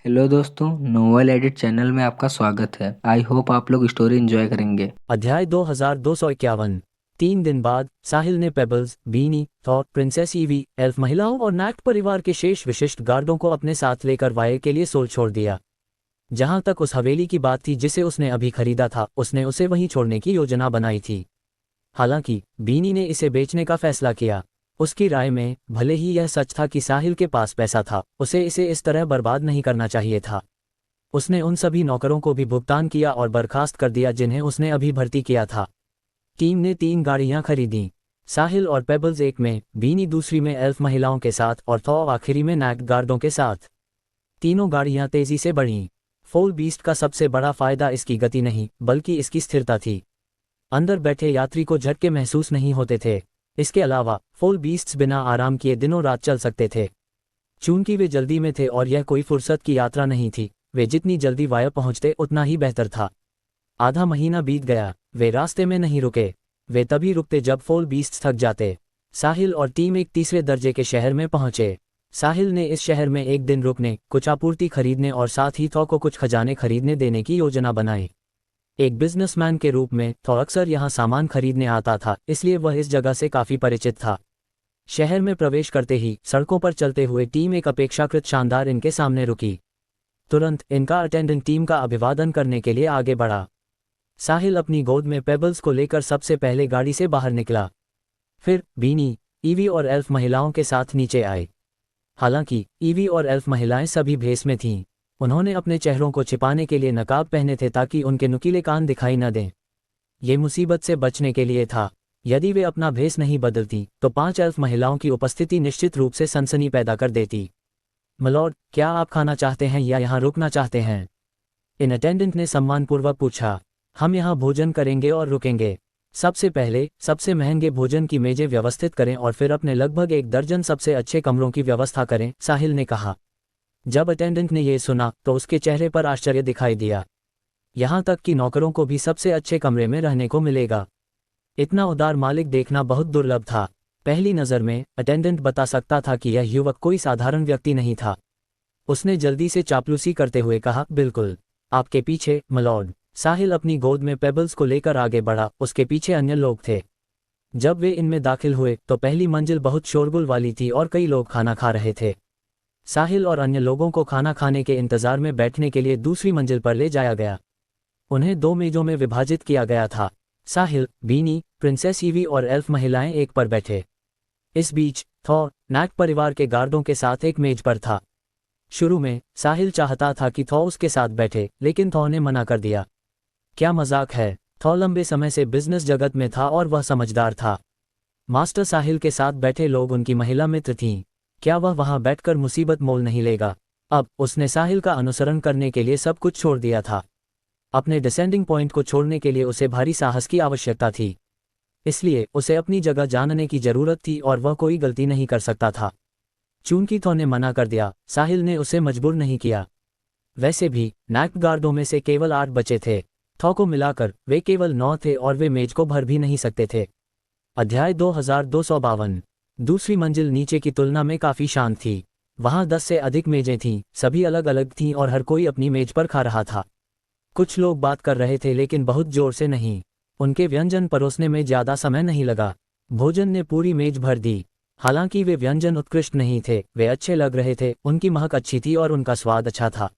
Hello दोस्तों, novel edit channel में आपका स्वागत है। आई होप आप लोग स्टोरी एंजॉय करेंगे। अध्याय 2251। 3 दिन बाद साहिल ने पेबल्स, बीनी, थॉर, प्रिंसेस ईवी, एल्फ महिलाओं और नैक्ट परिवार के शेष विशिष्ट गार्डों को अपने साथ लेकर वायर के लिए सोल छोड़ दिया। जहां तक उस हवेली की बात थी जिसे उसने अभी खरीदा था, उसने उसे वहीं छोड़ने की योजना बनाई थी। हालांकि बीनी ने इसे बेचने का फैसला किया। उसकी राय में भले ही यह सच था कि साहिल के पास पैसा था, उसे इसे इस तरह बर्बाद नहीं करना चाहिए था। उसने उन सभी नौकरों को भी भुगतान किया और बर्खास्त कर दिया जिन्हें उसने अभी भर्ती किया था। टीम ने 3 गाड़ियां खरीदीं। साहिल और पेबल्स एक में, बीनी दूसरी में एल्फ महिलाओं के साथ और थॉ आखिरी में नैक्ट गार्डों के साथ। तीनों गाड़ियां तेजी से बढ़ीं। फोल बीस्ट का सबसे बड़ा फायदा इसकी गति नहीं बल्कि इसकी स्थिरता थी। अंदर बैठे यात्री को झटके महसूस नहीं होते थे। इसके अलावा फोल बीस्ट्स बिना आराम किए दिनों रात चल सकते थे। चूंकि वे जल्दी में थे और यह कोई फुर्सत की यात्रा नहीं थी, वे जितनी जल्दी वाया पहुंचते उतना ही बेहतर था। आधा महीना बीत गया, वे रास्ते में नहीं रुके। वे तभी रुकते जब फोल बीस्ट्स थक जाते। साहिल और टीम एक तीसरे दर्जे के शहर में पहुंचे। साहिल ने इस शहर में एक दिन रुकने, कुछ आपूर्ति खरीदने और साथ ही थॉ को कुछ खजाने खरीदने देने की योजना बनाई। एक बिजनेसमैन के रूप में थॉ अक्सर यहाँ सामान खरीदने आता था, इसलिए वह इस जगह से काफी परिचित था। शहर में प्रवेश करते ही सड़कों पर चलते हुए टीम एक अपेक्षाकृत शानदार इनके सामने रुकी। तुरंत इनका अटेंडेंट टीम का अभिवादन करने के लिए आगे बढ़ा। साहिल अपनी गोद में पेबल्स को लेकर सबसे पहले गाड़ी से बाहर निकला। फिर बीनी, ईवी और एल्फ महिलाओं के साथ नीचे आए। हालांकि ईवी और एल्फ महिलाएं सभी भेस में थीं। उन्होंने अपने चेहरों को छिपाने के लिए नकाब पहने थे ताकि उनके नुकीले कान दिखाई न दें। ये मुसीबत से बचने के लिए था। यदि वे अपना भेस नहीं बदलती तो 5 एल्फ महिलाओं की उपस्थिति निश्चित रूप से सनसनी पैदा कर देती। मिलॉर्ड, क्या आप खाना चाहते हैं या यहाँ रुकना चाहते हैं? इन अटेंडेंट ने सम्मानपूर्वक पूछा। हम यहाँ भोजन करेंगे और रुकेंगे। सबसे पहले सबसे महंगे भोजन की मेजें व्यवस्थित करें और फिर अपने लगभग 1 दर्जन सबसे अच्छे कमरों की व्यवस्था करें, साहिल ने कहा। जब अटेंडेंट ने यह सुना तो उसके चेहरे पर आश्चर्य दिखाई दिया। यहाँ तक कि नौकरों को भी सबसे अच्छे कमरे में रहने को मिलेगा। इतना उदार मालिक देखना बहुत दुर्लभ था। पहली नज़र में अटेंडेंट बता सकता था कि यह युवक कोई साधारण व्यक्ति नहीं था। उसने जल्दी से चापलूसी करते हुए कहा, बिल्कुल, आपके पीछे, मिलॉर्ड। साहिल अपनी गोद में पेबल्स को लेकर आगे बढ़ा। उसके पीछे अन्य लोग थे। जब वे इनमें दाखिल हुए तो पहली मंजिल बहुत शोरगुल वाली थी और कई लोग खाना खा रहे थे। साहिल और अन्य लोगों को खाना खाने के इंतजार में बैठने के लिए दूसरी मंजिल पर ले जाया गया। उन्हें 2 मेजों में विभाजित किया गया था। साहिल, बीनी, प्रिंसेस ईवी और एल्फ महिलाएं एक पर बैठे। इस बीच थॉ नैक्ट परिवार के गार्डों के साथ एक मेज पर था। शुरू में साहिल चाहता था कि थॉ उसके साथ बैठे, लेकिन थॉ ने मना कर दिया। क्या मजाक है? थॉ लंबे समय से बिजनेस जगत में था और वह समझदार था। मास्टर साहिल के साथ बैठे लोग उनकी महिला मित्र थीं। क्या वह वहां बैठकर मुसीबत मोल नहीं लेगा? अब उसने साहिल का अनुसरण करने के लिए सब कुछ छोड़ दिया था। अपने डिसेंडिंग पॉइंट को छोड़ने के लिए उसे भारी साहस की आवश्यकता थी। इसलिए उसे अपनी जगह जानने की जरूरत थी और वह कोई गलती नहीं कर सकता था। चूंकि थॉ ने मना कर दिया, साहिल ने उसे मजबूर नहीं किया। वैसे भी नैक्ट गार्डों में से केवल 8 बचे थे। थॉ को मिलाकर वे केवल 9 थे और वे मेज को भर भी नहीं सकते थे। अध्याय 2252। दूसरी मंजिल नीचे की तुलना में काफी शांत थी। वहां 10 से अधिक मेजें थीं, सभी अलग अलग थीं और हर कोई अपनी मेज पर खा रहा था। कुछ लोग बात कर रहे थे लेकिन बहुत जोर से नहीं। उनके व्यंजन परोसने में ज्यादा समय नहीं लगा। भोजन ने पूरी मेज भर दी। हालांकि वे व्यंजन उत्कृष्ट नहीं थे, वे अच्छे लग रहे थे, उनकी महक अच्छी थी और उनका स्वाद अच्छा था।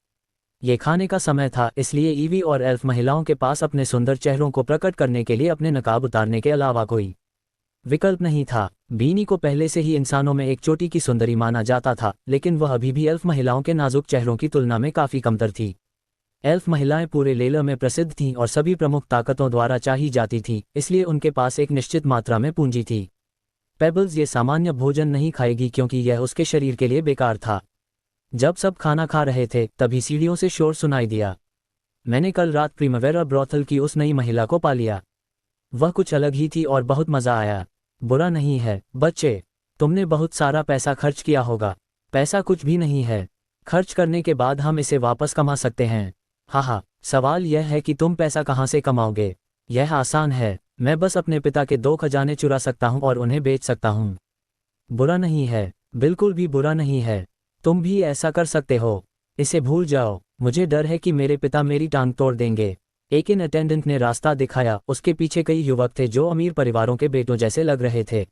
ये खाने का समय था, इसलिए ईवी और एल्फ महिलाओं के पास अपने सुंदर चेहरों को प्रकट करने के लिए अपने नकाब उतारने के अलावा कोई विकल्प नहीं था। बीनी को पहले से ही इंसानों में एक चोटी की सुंदरी माना जाता था, लेकिन वह अभी भी एल्फ महिलाओं के नाजुक चेहरों की तुलना में काफी कमतर थी। एल्फ महिलाएं पूरे लेलर में प्रसिद्ध थीं और सभी प्रमुख ताकतों द्वारा चाही जाती थीं, इसलिए उनके पास एक निश्चित मात्रा में पूंजी थी। पेबल्स ये सामान्य भोजन नहीं खाएगी क्योंकि यह उसके शरीर के लिए बेकार था। जब सब खाना खा रहे थे तभी सीढ़ियों से शोर सुनाई दिया। मैंने कल रात प्रीमेवेरा ब्रॉथल की उस नई महिला को पा लिया। वह कुछ अलग ही थी और बहुत मजा आया। बुरा नहीं है बच्चे, तुमने बहुत सारा पैसा खर्च किया होगा। पैसा कुछ भी नहीं है। खर्च करने के बाद हम इसे वापस कमा सकते हैं। हाँ, सवाल यह है कि तुम पैसा कहाँ से कमाओगे। यह आसान है, मैं बस अपने पिता के 2 खजाने चुरा सकता हूँ और उन्हें बेच सकता हूँ। बुरा नहीं है, बिल्कुल भी बुरा नहीं है। तुम भी ऐसा कर सकते हो। इसे भूल जाओ, मुझे डर है कि मेरे पिता मेरी टांग तोड़ देंगे। एक इन अटेंडेंट ने रास्ता दिखाया। उसके पीछे कई युवक थे जो अमीर परिवारों के बेटों जैसे लग रहे थे।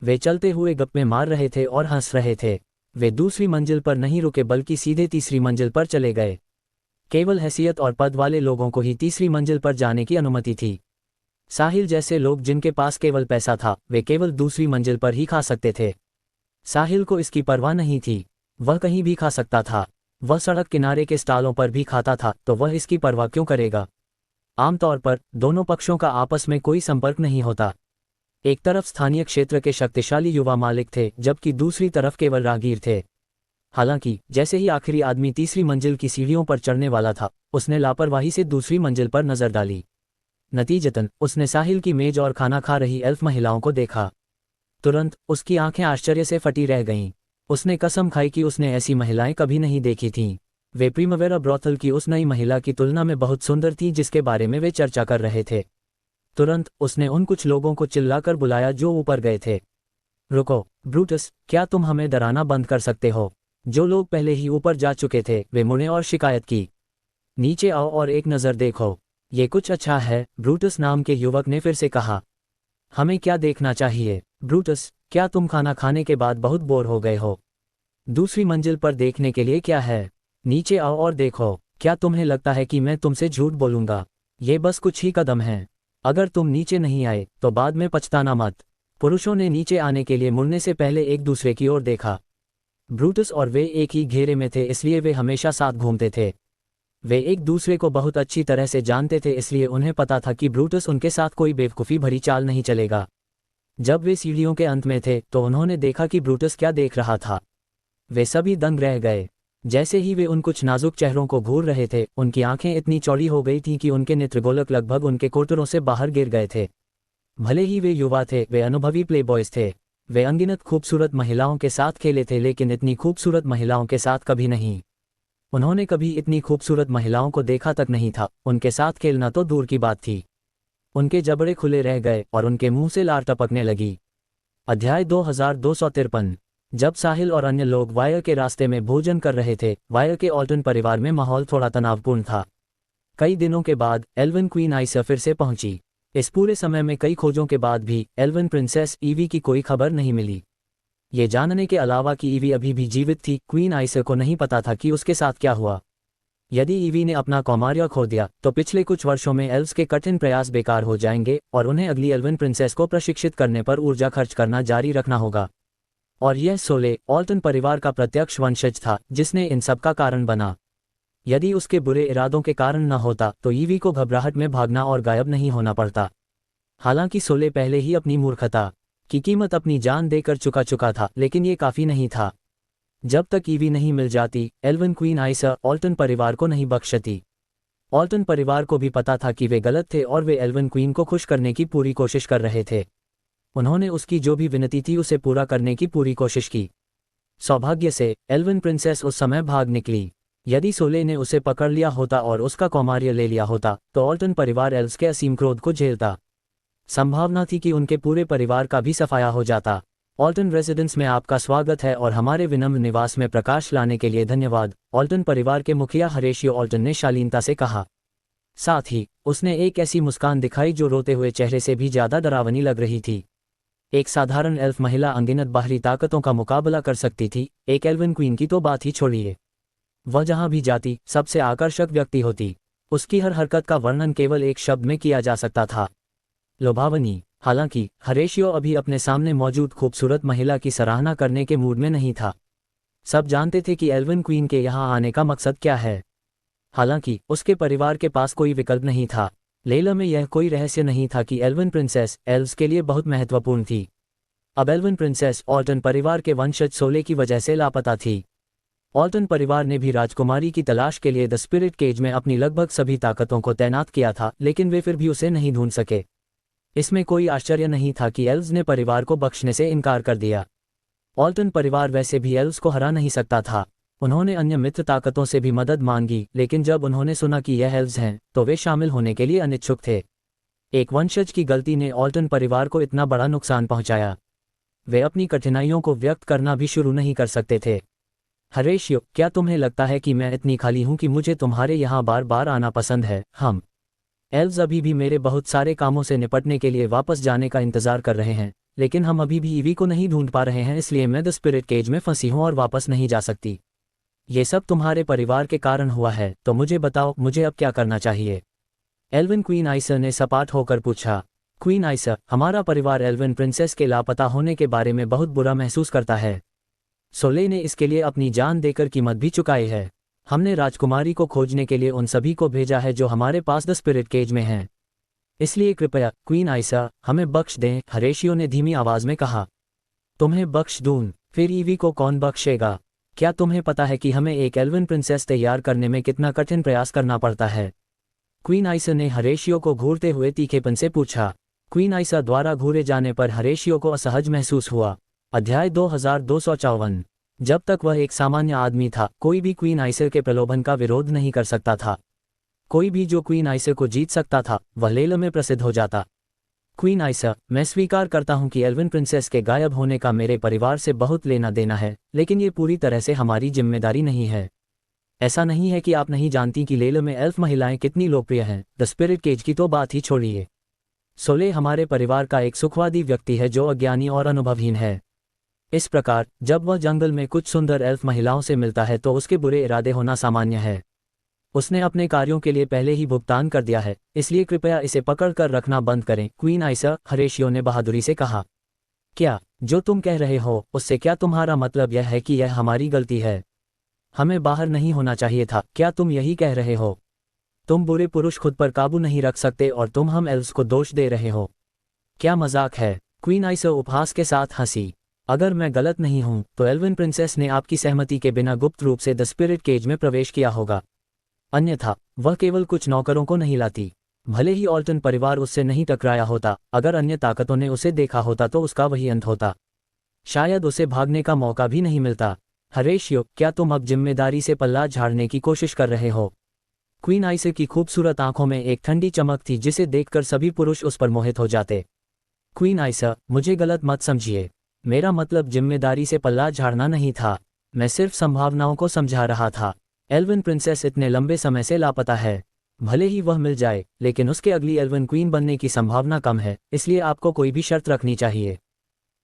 वे चलते हुए गप्पे मार रहे थे और हंस रहे थे। वे दूसरी मंजिल पर नहीं रुके बल्कि सीधे तीसरी मंजिल पर चले गए। केवल हैसियत और पद वाले लोगों को ही तीसरी मंजिल पर जाने की अनुमति थी। साहिल जैसे लोग जिनके पास केवल पैसा था, वे केवल दूसरी मंजिल पर ही खा सकते थे। साहिल को इसकी परवाह नहीं थी। वह कहीं भी खा सकता था। वह सड़क किनारे के स्टॉलों पर भी खाता था, तो वह इसकी परवाह क्यों करेगा। आमतौर पर दोनों पक्षों का आपस में कोई संपर्क नहीं होता। एक तरफ स्थानीय क्षेत्र के शक्तिशाली युवा मालिक थे, जबकि दूसरी तरफ केवल राहगीर थे। हालांकि जैसे ही आखिरी आदमी तीसरी मंजिल की सीढ़ियों पर चढ़ने वाला था, उसने लापरवाही से दूसरी मंजिल पर नजर डाली। नतीजतन उसने साहिल की मेज और खाना खा रही एल्फ महिलाओं को देखा। तुरंत उसकी आंखें आश्चर्य से फटी रह गईं। उसने कसम खाई कि उसने ऐसी महिलाएं कभी नहीं देखी थीं। वे प्रीमवेरा ब्रॉथल की उस नई महिला की तुलना में बहुत सुंदर थीं जिसके बारे में वे चर्चा कर रहे थे। तुरंत उसने उन कुछ लोगों को चिल्लाकर बुलाया जो ऊपर गए थे। रुको, ब्रूटस, क्या तुम हमें डराना बंद कर सकते हो। जो लोग पहले ही ऊपर जा चुके थे वे मुड़े और शिकायत की। नीचे आओ और एक नज़र देखो। ये कुछ अच्छा है, ब्रूटस नाम के युवक ने फिर से कहा। हमें क्या देखना चाहिए, ब्रूटस, क्या तुम खाना खाने के बाद बहुत बोर हो गए हो। दूसरी मंजिल पर देखने के लिए क्या है। नीचे आओ और देखो। क्या तुम्हें लगता है कि मैं तुमसे झूठ बोलूंगा। ये बस कुछ ही कदम हैं। अगर तुम नीचे नहीं आए तो बाद में पछताना मत। पुरुषों ने नीचे आने के लिए मुड़ने से पहले एक दूसरे की ओर देखा। ब्रूटस और वे एक ही घेरे में थे, इसलिए वे हमेशा साथ घूमते थे। वे एक दूसरे को बहुत अच्छी तरह से जानते थे, इसलिए उन्हें पता था कि ब्रूटस उनके साथ कोई बेवकूफ़ी भरी चाल नहीं चलेगा। जब वे सीढ़ियों के अंत में थे तो उन्होंने देखा कि ब्रूटस क्या देख रहा था। वे सभी दंग रह गए। जैसे ही वे उन कुछ नाजुक चेहरों को घूर रहे थे, उनकी आंखें इतनी चौड़ी हो गई थीं कि उनके नेत्रगोलक लगभग उनके कोटरों से बाहर गिर गए थे। भले ही वे युवा थे, वे अनुभवी प्लेबॉयज थे। वे अनगिनत खूबसूरत महिलाओं के साथ खेले थे, लेकिन इतनी खूबसूरत महिलाओं के साथ कभी नहीं। उन्होंने कभी इतनी खूबसूरत महिलाओं को देखा तक नहीं था। उनके साथ खेलना तो दूर की बात थी। उनके जबड़े खुले रह गए और उनके मुंह से लार टपकने लगी। अध्याय 2253। जब साहिल और अन्य लोग वायर के रास्ते में भोजन कर रहे थे, वायर के ऑल्टन परिवार में माहौल थोड़ा तनावपूर्ण था। कई दिनों के बाद एल्वन क्वीन आइसा फिर से पहुंची। इस पूरे समय में कई खोजों के बाद भी एल्वन प्रिंसेस ईवी की कोई खबर नहीं मिली। ये जानने के अलावा कि ईवी अभी भी जीवित थी, क्वीन आइसा को नहीं पता था कि उसके साथ क्या हुआ। यदि ईवी ने अपना कौमार्य खो दिया तो पिछले कुछ वर्षों में एल्व्स के कठिन प्रयास बेकार हो जाएंगे और उन्हें अगली एल्वन प्रिंसेस को प्रशिक्षित करने पर ऊर्जा खर्च करना जारी रखना होगा। और यह सोले ऑल्टन परिवार का प्रत्यक्ष वंशज था जिसने इन सब का कारण बना। यदि उसके बुरे इरादों के कारण न होता तो ईवी को घबराहट में भागना और गायब नहीं होना पड़ता। हालांकि सोले पहले ही अपनी मूर्खता की कीमत अपनी जान देकर चुका था, लेकिन ये काफ़ी नहीं था। जब तक ईवी नहीं मिल जाती, एल्वन क्वीन आइसा ऑल्टन परिवार को नहीं बख्शती। ऑल्टन परिवार को भी पता था कि वे गलत थे और वे एल्वन क्वीन को खुश करने की पूरी कोशिश कर रहे थे। उन्होंने उसकी जो भी विनती थी उसे पूरा करने की पूरी कोशिश की। सौभाग्य से एल्वन प्रिंसेस उस समय भाग निकली। यदि सोले ने उसे पकड़ लिया होता और उसका कौमार्य ले लिया होता तो ऑल्टन परिवार एल्व्स के असीम क्रोध को झेलता। संभावना थी कि उनके पूरे परिवार का भी सफाया हो जाता। ऑल्टन रेजिडेंस में आपका स्वागत है और हमारे विनम्र निवास में प्रकाश लाने के लिए धन्यवाद, ऑल्टन परिवार के मुखिया हरेशियो ऑल्टन ने शालीनता से कहा। साथ ही उसने एक ऐसी मुस्कान दिखाई जो रोते हुए चेहरे से भी ज्यादा डरावनी लग रही थी। एक साधारण एल्फ महिला अनगिनत बाहरी ताकतों का मुकाबला कर सकती थी, एक एल्वन क्वीन की तो बात ही छोड़िए। वह जहां भी जाती सबसे आकर्षक व्यक्ति होती। उसकी हर हरकत का वर्णन केवल एक शब्द में किया जा सकता था, लुभावनी। हालांकि हरेशियो अभी अपने सामने मौजूद खूबसूरत महिला की सराहना करने के मूड में नहीं था। सब जानते थे कि एल्वन क्वीन के यहाँ आने का मकसद क्या है। हालांकि उसके परिवार के पास कोई विकल्प नहीं था। लेला में यह कोई रहस्य नहीं था कि एल्वन प्रिंसेस एल्व्स के लिए बहुत महत्वपूर्ण थी। अब एल्वन प्रिंसेस ऑल्टन परिवार के वंशज सोले की वजह से लापता थी। ऑल्टन परिवार ने भी राजकुमारी की तलाश के लिए द स्पिरिट केज में अपनी लगभग सभी ताकतों को तैनात किया था, लेकिन वे फिर भी उसे नहीं ढूंढ सके। इसमें कोई आश्चर्य नहीं था कि एल्व्स ने परिवार को बख्शने से इनकार कर दिया। ऑल्टन परिवार वैसे भी एल्व्स को हरा नहीं सकता था। उन्होंने अन्य मित्र ताकतों से भी मदद मांगी, लेकिन जब उन्होंने सुना कि यह एल्व्स हैं तो वे शामिल होने के लिए अनिच्छुक थे। एक वंशज की गलती ने ऑल्टन परिवार को इतना बड़ा नुकसान पहुंचाया। वे अपनी कठिनाइयों को व्यक्त करना भी शुरू नहीं कर सकते थे। हरेशियो, क्या तुम्हें लगता है कि मैं इतनी खाली हूं कि मुझे तुम्हारे यहाँ बार बार आना पसंद है? हम एल्व्स अभी भी मेरे बहुत सारे कामों से निपटने के लिए वापस जाने का इंतजार कर रहे हैं, लेकिन हम अभी भी ईवी को नहीं ढूंढ पा रहे हैं, इसलिए मैं द स्पिरिट केज में फंसी हूं और वापस नहीं जा सकती। ये सब तुम्हारे परिवार के कारण हुआ है, तो मुझे बताओ, मुझे अब क्या करना चाहिए? एल्विन क्वीन आइसर ने सपाट होकर पूछा। क्वीन आइसर, हमारा परिवार एल्विन प्रिंसेस के लापता होने के बारे में बहुत बुरा महसूस करता है। सोले ने इसके लिए अपनी जान देकर कीमत भी चुकाई है। हमने राजकुमारी को खोजने के लिए उन सभी को भेजा है जो हमारे पास द स्पिरिट केज में हैं। इसलिए कृपया क्वीन आइसा, हमें बख्श दें, हरेशियो ने धीमी आवाज में कहा। तुम्हें बख्श दूं? फिर ईवी को कौन बख्शेगा? क्या तुम्हें पता है कि हमें एक एल्विन प्रिंसेस तैयार करने में कितना कठिन प्रयास करना पड़ता है? क्वीन आइसा ने हरेशियो को घूरते हुए तीखेपन से पूछा। क्वीन आइसा द्वारा घूरे जाने पर हरेशियो को असहज महसूस हुआ। अध्याय 2254। जब तक वह एक सामान्य आदमी था, कोई भी क्वीन आइसर के प्रलोभन का विरोध नहीं कर सकता था। कोई भी जो क्वीन आइसर को जीत सकता था, वह लेल में प्रसिद्ध हो जाता। क्वीन आइसर, मैं स्वीकार करता हूं कि एल्विन प्रिंसेस के गायब होने का मेरे परिवार से बहुत लेना देना है, लेकिन ये पूरी तरह से हमारी जिम्मेदारी नहीं है। ऐसा नहीं है कि आप नहीं जानती कि लेल में एल्फ महिलाएं कितनी लोकप्रिय हैं। द स्पिरिट केज की तो बात ही छोड़िए। सोले हमारे परिवार का एक सुखवादी व्यक्ति है जो अज्ञानी और अनुभवहीन है। इस प्रकार जब वह जंगल में कुछ सुंदर एल्फ महिलाओं से मिलता है तो उसके बुरे इरादे होना सामान्य है। उसने अपने कार्यों के लिए पहले ही भुगतान कर दिया है, इसलिए कृपया इसे पकड़ कर रखना बंद करें। क्वीन आइसा, हरेशियो ने बहादुरी से कहा। क्या जो तुम कह रहे हो उससे क्या तुम्हारा मतलब यह है कि यह हमारी गलती है? हमें बाहर नहीं होना चाहिए था, क्या तुम यही कह रहे हो? तुम बुरे पुरुष खुद पर काबू नहीं रख सकते और तुम हम एल्व्स को दोष दे रहे हो। क्या मजाक है? क्वीन आइसा उपहास के साथ हंसी। अगर मैं गलत नहीं हूं तो एल्विन प्रिंसेस ने आपकी सहमति के बिना गुप्त रूप से द स्पिरिट केज में प्रवेश किया होगा। अन्यथा वह केवल कुछ नौकरों को नहीं लाती। भले ही ऑल्टन परिवार उससे नहीं टकराया होता, अगर अन्य ताकतों ने उसे देखा होता तो उसका वही अंत होता। शायद उसे भागने का मौका भी नहीं मिलता। हरेशियो, क्या तुम अब जिम्मेदारी से पल्ला झाड़ने की कोशिश कर रहे हो? क्वीन आइसा की खूबसूरत आंखों में एक ठंडी चमक थी जिसे देखकर सभी पुरुष उस पर मोहित हो जाते। क्वीन आइसा, मुझे गलत मत समझिए। मेरा मतलब जिम्मेदारी से पल्ला झाड़ना नहीं था। मैं सिर्फ संभावनाओं को समझा रहा था। एल्विन प्रिंसेस इतने लंबे समय से लापता है। भले ही वह मिल जाए, लेकिन उसके अगली एल्विन क्वीन बनने की संभावना कम है, इसलिए आपको कोई भी शर्त रखनी चाहिए।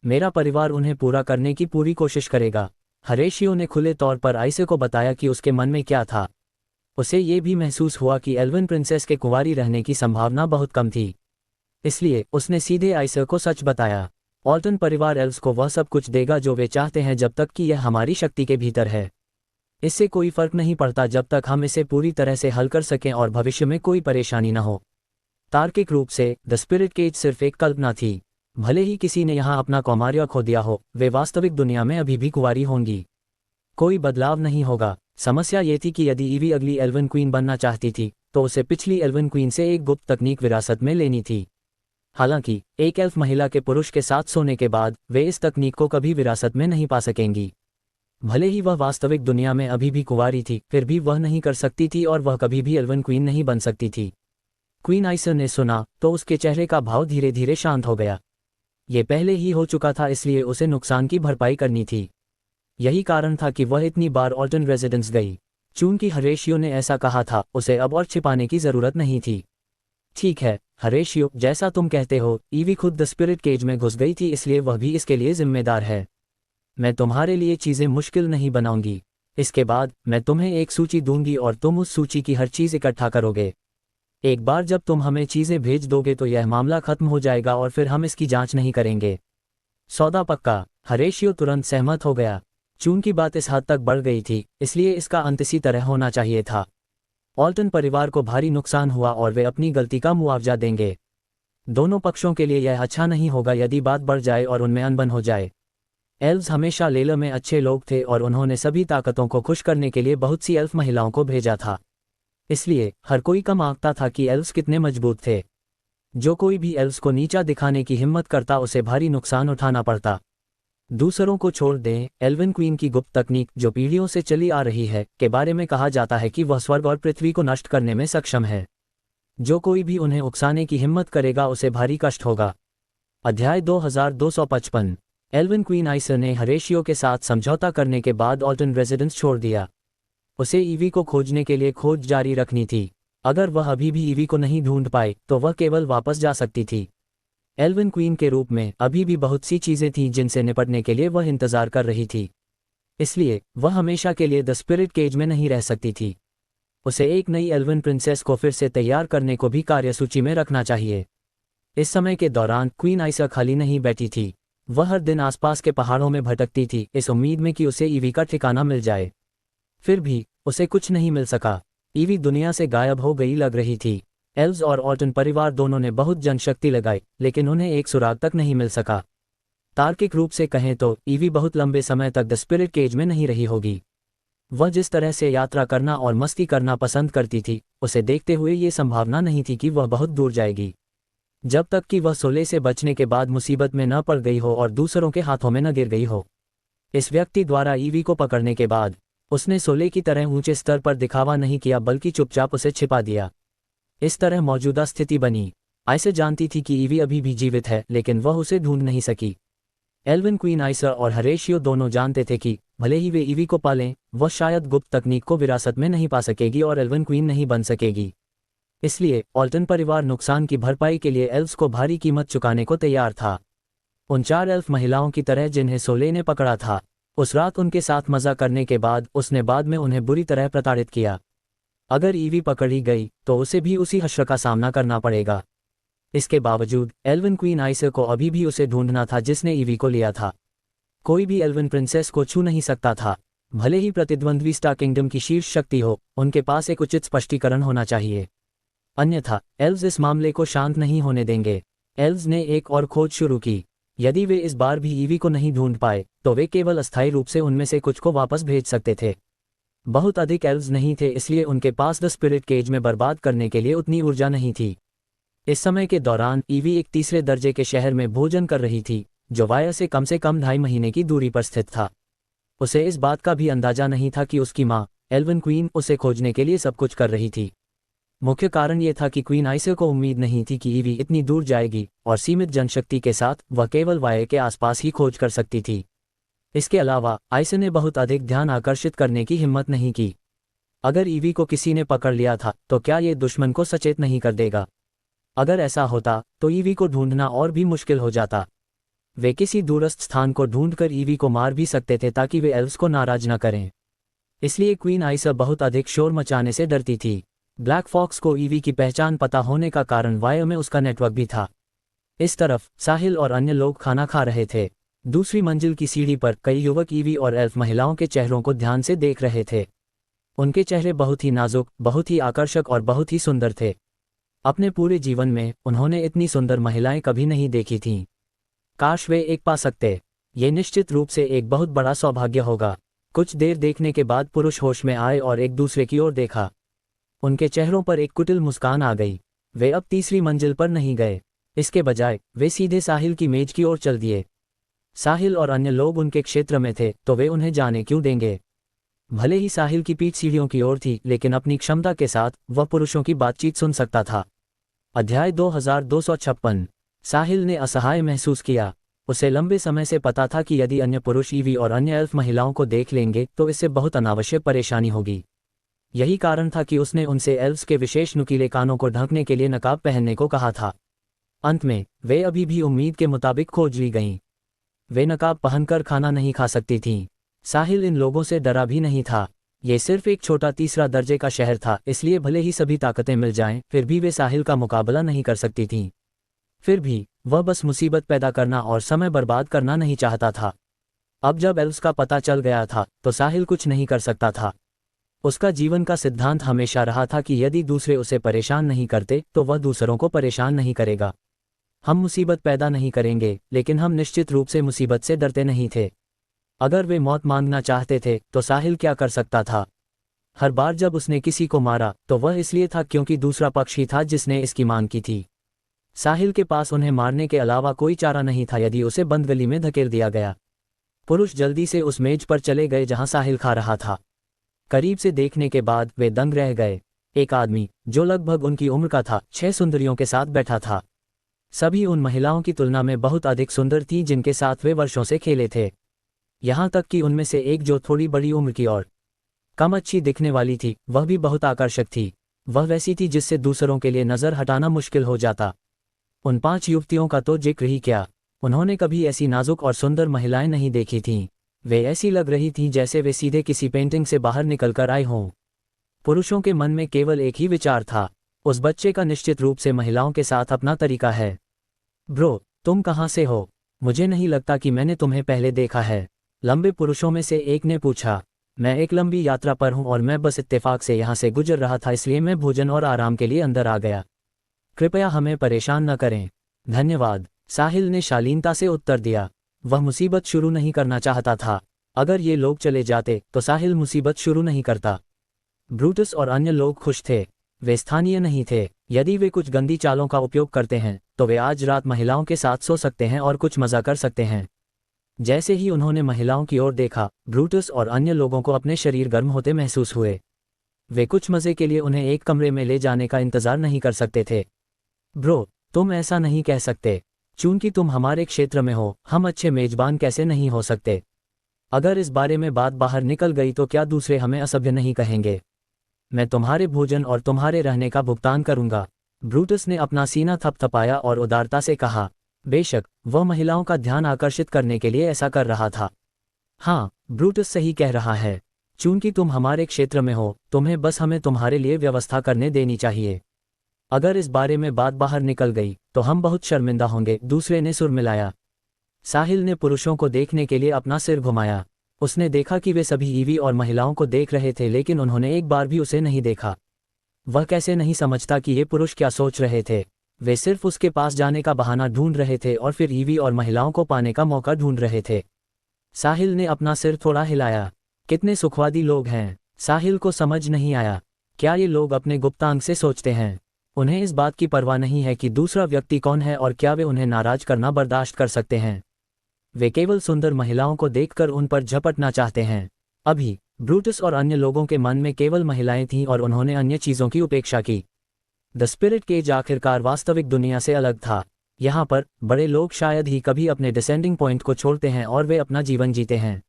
मेरा परिवार उन्हें पूरा करने की पूरी कोशिश करेगा। हरेशियो ने खुले तौर पर आइसे को बताया कि उसके मन में क्या था। उसे ये भी महसूस हुआ कि एल्विन प्रिंसेस के कुंवारी रहने की संभावना बहुत कम थी, इसलिए उसने सीधे आइसे को सच बताया। ऑल्टन परिवार एल्व्स को वह सब कुछ देगा जो वे चाहते हैं जब तक कि यह हमारी शक्ति के भीतर है। इससे कोई फर्क नहीं पड़ता जब तक हम इसे पूरी तरह से हल कर सकें और भविष्य में कोई परेशानी न हो। तार्किक रूप से द स्पिरिट केज सिर्फ एक कल्पना थी। भले ही किसी ने यहाँ अपना कौमार्य खो दिया हो, वे वास्तविक दुनिया में अभी भी कुंवारी होंगी। कोई बदलाव नहीं होगा। समस्या ये थी कि यदि ईवी अगली एल्विन क्वीन बनना चाहती थी तो उसे पिछली एल्विन क्वीन से एक गुप्त तकनीक विरासत में लेनी थी। हालांकि एक एल्फ महिला के पुरुष के साथ सोने के बाद वे इस तकनीक को कभी विरासत में नहीं पा सकेंगी। भले ही वह वास्तविक दुनिया में अभी भी कुंवारी थी, फिर भी वह नहीं कर सकती थी और वह कभी भी एल्विन क्वीन नहीं बन सकती थी। क्वीन आइसा ने सुना तो उसके चेहरे का भाव धीरे धीरे शांत हो गया। ये पहले ही हो चुका था, इसलिए उसे नुकसान की भरपाई करनी थी। यही कारण था कि वह इतनी बार ऑल्टन रेजिडेंस गई। चूंकि हरेशियो ने ऐसा कहा था, उसे अब और छिपाने की जरूरत नहीं थी। ठीक है हरेशियो, जैसा तुम कहते हो, ईवी खुद द स्पिरिट केज में घुस गई थी, इसलिए वह भी इसके लिए जिम्मेदार है। मैं तुम्हारे लिए चीजें मुश्किल नहीं बनाऊंगी। इसके बाद मैं तुम्हें एक सूची दूंगी और तुम उस सूची की हर चीज इकट्ठा करोगे। एक बार जब तुम हमें चीजें भेज दोगे तो यह मामला खत्म हो जाएगा और फिर हम इसकी जांच नहीं करेंगे। सौदा पक्का? हरेशियो तुरंत सहमत हो गया। चूंकि बात इस हद तक बढ़ गई थी, इसलिए इसका अंत इसी तरह होना चाहिए था। ऑल्टन परिवार को भारी नुकसान हुआ और वे अपनी गलती का मुआवजा देंगे। दोनों पक्षों के लिए यह अच्छा नहीं होगा यदि बात बढ़ जाए और उनमें अनबन हो जाए। एल्व्स हमेशा लेला में अच्छे लोग थे और उन्होंने सभी ताकतों को खुश करने के लिए बहुत सी एल्फ महिलाओं को भेजा था। इसलिए हर कोई कम आंकता था कि एल्व्स कितने मजबूत थे। जो कोई भी एल्व्स को नीचा दिखाने की हिम्मत करता उसे भारी नुकसान उठाना पड़ता। दूसरों को छोड़ दें, एल्विन क्वीन की गुप्त तकनीक जो पीढ़ियों से चली आ रही है के बारे में कहा जाता है कि वह स्वर्ग और पृथ्वी को नष्ट करने में सक्षम है। जो कोई भी उन्हें उकसाने की हिम्मत करेगा उसे भारी कष्ट होगा। अध्याय 2255। एल्विन क्वीन आइसर ने हरेशियो के साथ समझौता करने के बाद ऑल्टन रेजिडेंस छोड़ दिया। उसे ईवी को खोजने के लिए खोज जारी रखनी थी। अगर वह अभी भी ईवी को नहीं ढूंढ पाए तो वह केवल वापस जा सकती थी। एल्विन क्वीन के रूप में अभी भी बहुत सी चीजें थीं जिनसे निपटने के लिए वह इंतजार कर रही थी। इसलिए वह हमेशा के लिए द स्पिरिट केज में नहीं रह सकती थी। उसे एक नई एल्विन प्रिंसेस को फिर से तैयार करने को भी कार्यसूची में रखना चाहिए। इस समय के दौरान क्वीन आइसा खाली नहीं बैठी थी। वह हर दिन आसपास के पहाड़ों में भटकती थी, इस उम्मीद में कि उसे ईवी का ठिकाना मिल जाए। फिर भी उसे कुछ नहीं मिल सका। ईवी दुनिया से गायब हो गई लग रही थी। एल्व्स और ऑल्टन परिवार दोनों ने बहुत जनशक्ति लगाई, लेकिन उन्हें एक सुराग तक नहीं मिल सका। तार्किक रूप से कहें तो ईवी बहुत लंबे समय तक द स्पिरिट केज में नहीं रही होगी। वह जिस तरह से यात्रा करना और मस्ती करना पसंद करती थी, उसे देखते हुए ये संभावना नहीं थी कि वह बहुत दूर जाएगी। जब तक कि वह सोले से बचने के बाद मुसीबत में न पड़ गई हो और दूसरों के हाथों में न गिर गई हो। इस व्यक्ति द्वारा ईवी को पकड़ने के बाद उसने सोले की तरह ऊंचे स्तर पर दिखावा नहीं किया, बल्कि चुपचाप उसे छिपा दिया। इस तरह मौजूदा स्थिति बनी। आइसर जानती थी कि ईवी अभी भी जीवित है, लेकिन वह उसे ढूंढ नहीं सकी। एल्विन क्वीन आइसर और हरेशियो दोनों जानते थे कि भले ही वे ईवी को पालें, वह शायद गुप्त तकनीक को विरासत में नहीं पा सकेगी और एल्विन क्वीन नहीं बन सकेगी। इसलिए ऑल्टन परिवार नुकसान की भरपाई के लिए एल्व्स को भारी कीमत चुकाने को तैयार था। उन 4 एल्फ महिलाओं की तरह जिन्हें सोले ने पकड़ा था। उस रात उनके साथ मजा करने के बाद उसने बाद में उन्हें बुरी तरह प्रताड़ित किया। अगर ईवी पकड़ी गई तो उसे भी उसी हश्र का सामना करना पड़ेगा। इसके बावजूद एल्विन क्वीन आइसर को अभी भी उसे ढूंढना था जिसने ईवी को लिया था। कोई भी एल्विन प्रिंसेस को छू नहीं सकता था। भले ही प्रतिद्वंद्वी स्टार किंगडम की शीर्ष शक्ति हो, उनके पास एक उचित स्पष्टीकरण होना चाहिए। अन्यथा एल्व्स इस मामले को शांत नहीं होने देंगे। एल्व्स ने एक और खोज शुरू की। यदि वे इस बार भी ईवी को नहीं ढूंढ पाए तो वे केवल अस्थायी रूप से उनमें से कुछ को वापस भेज सकते थे। बहुत अधिक एल्व्स नहीं थे, इसलिए उनके पास द स्पिरिट केज में बर्बाद करने के लिए उतनी ऊर्जा नहीं थी। इस समय के दौरान ईवी एक तीसरे दर्जे के शहर में भोजन कर रही थी, जो वाया से कम 2.5 महीने की दूरी पर स्थित था। उसे इस बात का भी अंदाजा नहीं था कि उसकी माँ एल्विन क्वीन उसे खोजने के लिए सब कुछ कर रही थी। मुख्य कारण यह था कि क्वीन आइसर को उम्मीद नहीं थी कि ईवी इतनी दूर जाएगी, और सीमित जनशक्ति के साथ वह केवल वाया के आसपास ही खोज कर सकती थी। इसके अलावा आइसर ने बहुत अधिक ध्यान आकर्षित करने की हिम्मत नहीं की। अगर ईवी को किसी ने पकड़ लिया था तो क्या ये दुश्मन को सचेत नहीं कर देगा? अगर ऐसा होता तो ईवी को ढूंढना और भी मुश्किल हो जाता। वे किसी दूरस्थ स्थान को ढूंढकर ईवी को मार भी सकते थे ताकि वे एल्व्स को नाराज न करें। इसलिए क्वीन आइसर बहुत अधिक शोर मचाने से डरती थी। ब्लैक फॉक्स को ईवी की पहचान पता होने का कारण वाया में उसका नेटवर्क भी था। इस तरफ साहिल और अन्य लोग खाना खा रहे थे। दूसरी मंजिल की सीढ़ी पर कई युवक ईवी और एल्फ महिलाओं के चेहरों को ध्यान से देख रहे थे। उनके चेहरे बहुत ही नाजुक, बहुत ही आकर्षक और बहुत ही सुंदर थे। अपने पूरे जीवन में उन्होंने इतनी सुंदर महिलाएं कभी नहीं देखी थीं। काश वे एक पा सकते। ये निश्चित रूप से एक बहुत बड़ा सौभाग्य होगा। कुछ देर देखने के बाद पुरुष होश में आए और एक दूसरे की ओर देखा। उनके चेहरों पर एक कुटिल मुस्कान आ गई। वे अब तीसरी मंजिल पर नहीं गए। इसके बजाय वे सीधे साहिल की मेज की ओर चल दिए। साहिल और अन्य लोग उनके क्षेत्र में थे, तो वे उन्हें जाने क्यों देंगे? भले ही साहिल की पीठ सीढ़ियों की ओर थी, लेकिन अपनी क्षमता के साथ वह पुरुषों की बातचीत सुन सकता था। अध्याय 2256। साहिल ने असहाय महसूस किया। उसे लंबे समय से पता था कि यदि अन्य पुरुष ईवी और अन्य एल्फ महिलाओं को देख लेंगे तो इससे बहुत अनावश्यक परेशानी होगी। यही कारण था कि उसने उनसे एल्व्स के विशेष नुकीले कानों को ढकने के लिए नकाब पहनने को कहा था। अंत में वे अभी भी उम्मीद के मुताबिक खोज ली गईं। वे नकाब पहनकर खाना नहीं खा सकती थीं। साहिल इन लोगों से डरा भी नहीं था। ये सिर्फ एक छोटा तीसरा दर्जे का शहर था, इसलिए भले ही सभी ताकतें मिल जाएं, फिर भी वे साहिल का मुकाबला नहीं कर सकती थीं। फिर भी वह बस मुसीबत पैदा करना और समय बर्बाद करना नहीं चाहता था। अब जब एल्व्स का पता चल गया था तो साहिल कुछ नहीं कर सकता था। उसका जीवन का सिद्धांत हमेशा रहा था कि यदि दूसरे उसे परेशान नहीं करते तो वह दूसरों को परेशान नहीं करेगा। हम मुसीबत पैदा नहीं करेंगे, लेकिन हम निश्चित रूप से मुसीबत से डरते नहीं थे। अगर वे मौत मांगना चाहते थे तो साहिल क्या कर सकता था? हर बार जब उसने किसी को मारा तो वह इसलिए था क्योंकि दूसरा पक्ष ही था जिसने इसकी मांग की थी। साहिल के पास उन्हें मारने के अलावा कोई चारा नहीं था यदि उसे बंद गली में धकेल दिया गया। पुरुष जल्दी से उस मेज पर चले गए जहां साहिल खा रहा था। करीब से देखने के बाद वे दंग रह गए। एक आदमी जो लगभग उनकी उम्र का था 6 सुंदरियों के साथ बैठा था। सभी उन महिलाओं की तुलना में बहुत अधिक सुंदर थीं जिनके साथ वे वर्षों से खेले थे। यहाँ तक कि उनमें से एक जो थोड़ी बड़ी उम्र की और कम अच्छी दिखने वाली थी, वह भी बहुत आकर्षक थी। वह वैसी थी जिससे दूसरों के लिए नज़र हटाना मुश्किल हो जाता। उन 5 युवतियों का तो जिक्र ही क्या, उन्होंने कभी ऐसी नाजुक और सुंदर महिलाएं नहीं देखी थीं। वे ऐसी लग रही थीं जैसे वे सीधे किसी पेंटिंग से बाहर निकलकर आए हों। पुरुषों के मन में केवल एक ही विचार था, उस बच्चे का निश्चित रूप से महिलाओं के साथ अपना तरीका है। ब्रो, तुम कहाँ से हो? मुझे नहीं लगता कि मैंने तुम्हें पहले देखा है, लंबे पुरुषों में से एक ने पूछा। मैं एक लंबी यात्रा पर हूँ और मैं बस इत्तेफाक से यहाँ से गुजर रहा था, इसलिए मैं भोजन और आराम के लिए अंदर आ गया। कृपया हमें परेशान न करें। धन्यवाद, साहिल ने शालीनता से उत्तर दिया। वह मुसीबत शुरू नहीं करना चाहता था। अगर ये लोग चले जाते तो साहिल मुसीबत शुरू नहीं करता। ब्रूटस और अन्य लोग खुश थे। वे स्थानीय नहीं थे। यदि वे कुछ गंदी चालों का उपयोग करते हैं तो वे आज रात महिलाओं के साथ सो सकते हैं और कुछ मजा कर सकते हैं। जैसे ही उन्होंने महिलाओं की ओर देखा, ब्रूटस और अन्य लोगों को अपने शरीर गर्म होते महसूस हुए। वे कुछ मजे के लिए उन्हें एक कमरे में ले जाने का इंतजार नहीं कर सकते थे। ब्रो, तुम ऐसा नहीं कह सकते। चूंकि तुम हमारे क्षेत्र में हो, हम अच्छे मेजबान कैसे नहीं हो सकते? अगर इस बारे में बात बाहर निकल गई तो क्या दूसरे हमें असभ्य नहीं कहेंगे? मैं तुम्हारे भोजन और तुम्हारे रहने का भुगतान करूंगा। ब्रूटस ने अपना सीना थपथपाया और उदारता से कहा। बेशक, वह महिलाओं का ध्यान आकर्षित करने के लिए ऐसा कर रहा था। हाँ, ब्रूटस सही कह रहा है। चूंकि तुम हमारे क्षेत्र में हो, तुम्हें बस हमें तुम्हारे लिए व्यवस्था करने देनी चाहिए। अगर इस बारे में बात बाहर निकल गई तो हम बहुत शर्मिंदा होंगे, दूसरे ने सुर मिलाया। साहिल ने पुरुषों को देखने के लिए अपना सिर घुमाया। उसने देखा कि वे सभी ईवी और महिलाओं को देख रहे थे, लेकिन उन्होंने एक बार भी उसे नहीं देखा। वह कैसे नहीं समझता कि ये पुरुष क्या सोच रहे थे। वे सिर्फ उसके पास जाने का बहाना ढूंढ रहे थे और फिर ईवी और महिलाओं को पाने का मौका ढूंढ रहे थे। साहिल ने अपना सिर थोड़ा हिलाया। कितने सुखवादी लोग हैं। साहिल को समझ नहीं आया। क्या ये लोग अपने गुप्तांग से सोचते हैं? उन्हें इस बात की परवाह नहीं है कि दूसरा व्यक्ति कौन है और क्या वे उन्हें नाराज करना बर्दाश्त कर सकते हैं। वे केवल सुंदर महिलाओं को देखकर उन पर झपटना चाहते हैं। अभी ब्रूटस और अन्य लोगों के मन में केवल महिलाएं थीं और उन्होंने अन्य चीज़ों की उपेक्षा की। द स्पिरिट केज आखिरकार वास्तविक दुनिया से अलग था। यहाँ पर बड़े लोग शायद ही कभी अपने डिसेंडिंग पॉइंट को छोड़ते हैं और वे अपना जीवन जीते हैं।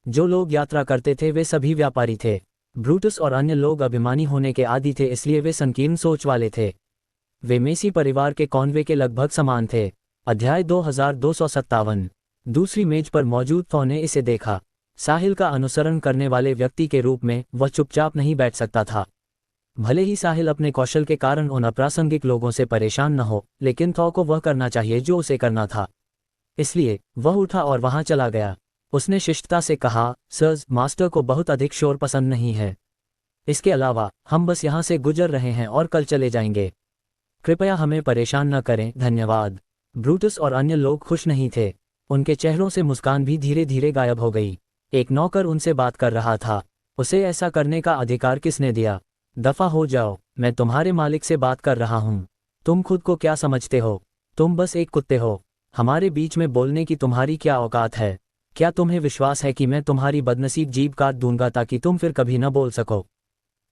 जो लोग यात्रा करते थे वे सभी व्यापारी थे। ब्रूटस और अन्य लोग अभिमानी होने के आदी थे, इसलिए वे संकीर्ण सोच वाले थे। वे मेसी परिवार के कॉन्वे के लगभग समान थे। अध्याय 2257। दूसरी मेज पर मौजूद थॉ ने इसे देखा। साहिल का अनुसरण करने वाले व्यक्ति के रूप में वह चुपचाप नहीं बैठ सकता था। भले ही साहिल अपने कौशल के कारण उन अप्रासंगिक लोगों से परेशान न हो, लेकिन थॉ को वह करना चाहिए जो उसे करना था। इसलिए वह उठा और वहां चला गया। उसने शिष्टता से कहा, सर, मास्टर को बहुत अधिक शोर पसंद नहीं है। इसके अलावा हम बस यहाँ से गुजर रहे हैं और कल चले जाएंगे। कृपया हमें परेशान न करें, धन्यवाद। ब्रूटस और अन्य लोग खुश नहीं थे। उनके चेहरों से मुस्कान भी धीरे धीरे गायब हो गई। एक नौकर उनसे बात कर रहा था। उसे ऐसा करने का अधिकार किसने दिया? दफा हो जाओ, मैं तुम्हारे मालिक से बात कर रहा हूँ। तुम खुद को क्या समझते हो? तुम बस एक कुत्ते हो। हमारे बीच में बोलने की तुम्हारी क्या औकात है? क्या तुम्हें विश्वास है कि मैं तुम्हारी बदनसीब जीभ काट दूंगा ताकि तुम फिर कभी न बोल सको?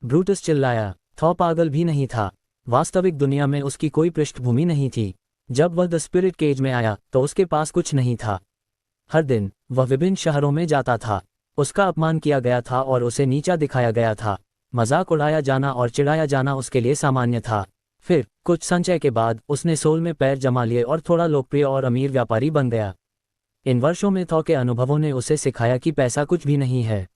ब्रूटस चिल्लाया। थॉ पागल भी नहीं था। वास्तविक दुनिया में उसकी कोई पृष्ठभूमि नहीं थी। जब वह द स्पिरिट केज में आया तो उसके पास कुछ नहीं था। हर दिन वह विभिन्न शहरों में जाता था। उसका अपमान किया गया था और उसे नीचा दिखाया गया था। मजाक उड़ाया जाना और चिढ़ाया जाना उसके लिए सामान्य था। फिर कुछ संचय के बाद उसने सोल में पैर जमा लिए और थोड़ा लोकप्रिय और अमीर व्यापारी बन गया। इन वर्षों में थॉ के अनुभवों ने उसे सिखाया कि पैसा कुछ भी नहीं है।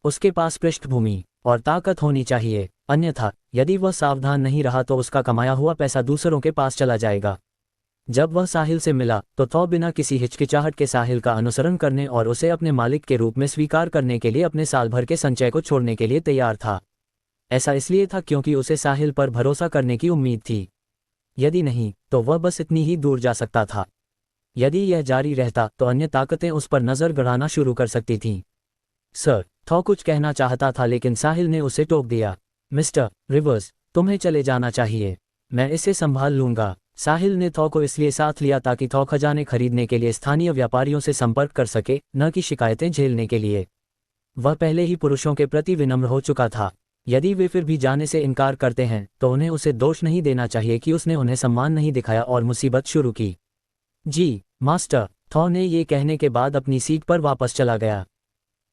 उसके पास पृष्ठभूमि और ताकत होनी चाहिए, अन्यथा यदि वह सावधान नहीं रहा तो उसका कमाया हुआ पैसा दूसरों के पास चला जाएगा। जब वह साहिल से मिला तो थॉ बिना किसी हिचकिचाहट के साहिल का अनुसरण करने और उसे अपने मालिक के रूप में स्वीकार करने के लिए अपने साल भर के संचय को छोड़ने के लिए तैयार था। ऐसा इसलिए था क्योंकि उसे साहिल पर भरोसा करने की उम्मीद थी। यदि नहीं तो वह बस इतनी ही दूर जा सकता था। यदि यह जारी रहता तो अन्य ताकतें उस पर नजर गड़ाना शुरू कर सकती थीं। सर, थॉ कुछ कहना चाहता था लेकिन साहिल ने उसे टोक दिया। मिस्टर रिवर्स, तुम्हें चले जाना चाहिए। मैं इसे संभाल लूंगा। साहिल ने थॉ को इसलिए साथ लिया ताकि थॉ खजाने खरीदने के लिए स्थानीय व्यापारियों से संपर्क कर सके, न कि शिकायतें झेलने के लिए। वह पहले ही पुरुषों के प्रति विनम्र हो चुका था। यदि वे फिर भी जाने से इनकार करते हैं तो उन्हें उसे दोष नहीं देना चाहिए कि उसने उन्हें सम्मान नहीं दिखाया और मुसीबत शुरू की। जी मास्टर, थॉर ने ये कहने के बाद अपनी सीट पर वापस चला गया।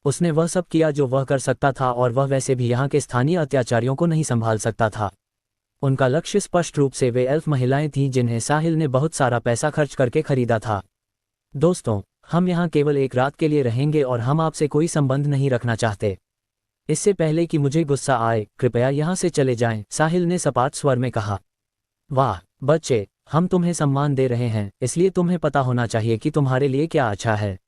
उसने वह सब किया जो वह कर सकता था और वह वैसे भी यहाँ के स्थानीय अत्याचारियों को नहीं संभाल सकता था। उनका लक्ष्य स्पष्ट रूप से वे एल्फ महिलाएं थीं जिन्हें साहिल ने बहुत सारा पैसा खर्च करके खरीदा था। दोस्तों, हम यहाँ केवल एक रात के लिए रहेंगे और हम आपसे कोई संबंध नहीं रखना चाहते। इससे पहले कि मुझे गुस्सा आए, कृपया यहाँ से चले जाएं, साहिल ने सपाट स्वर में कहा। वाह बच्चे, हम तुम्हें सम्मान दे रहे हैं, इसलिए तुम्हें पता होना चाहिए कि तुम्हारे लिए क्या अच्छा है।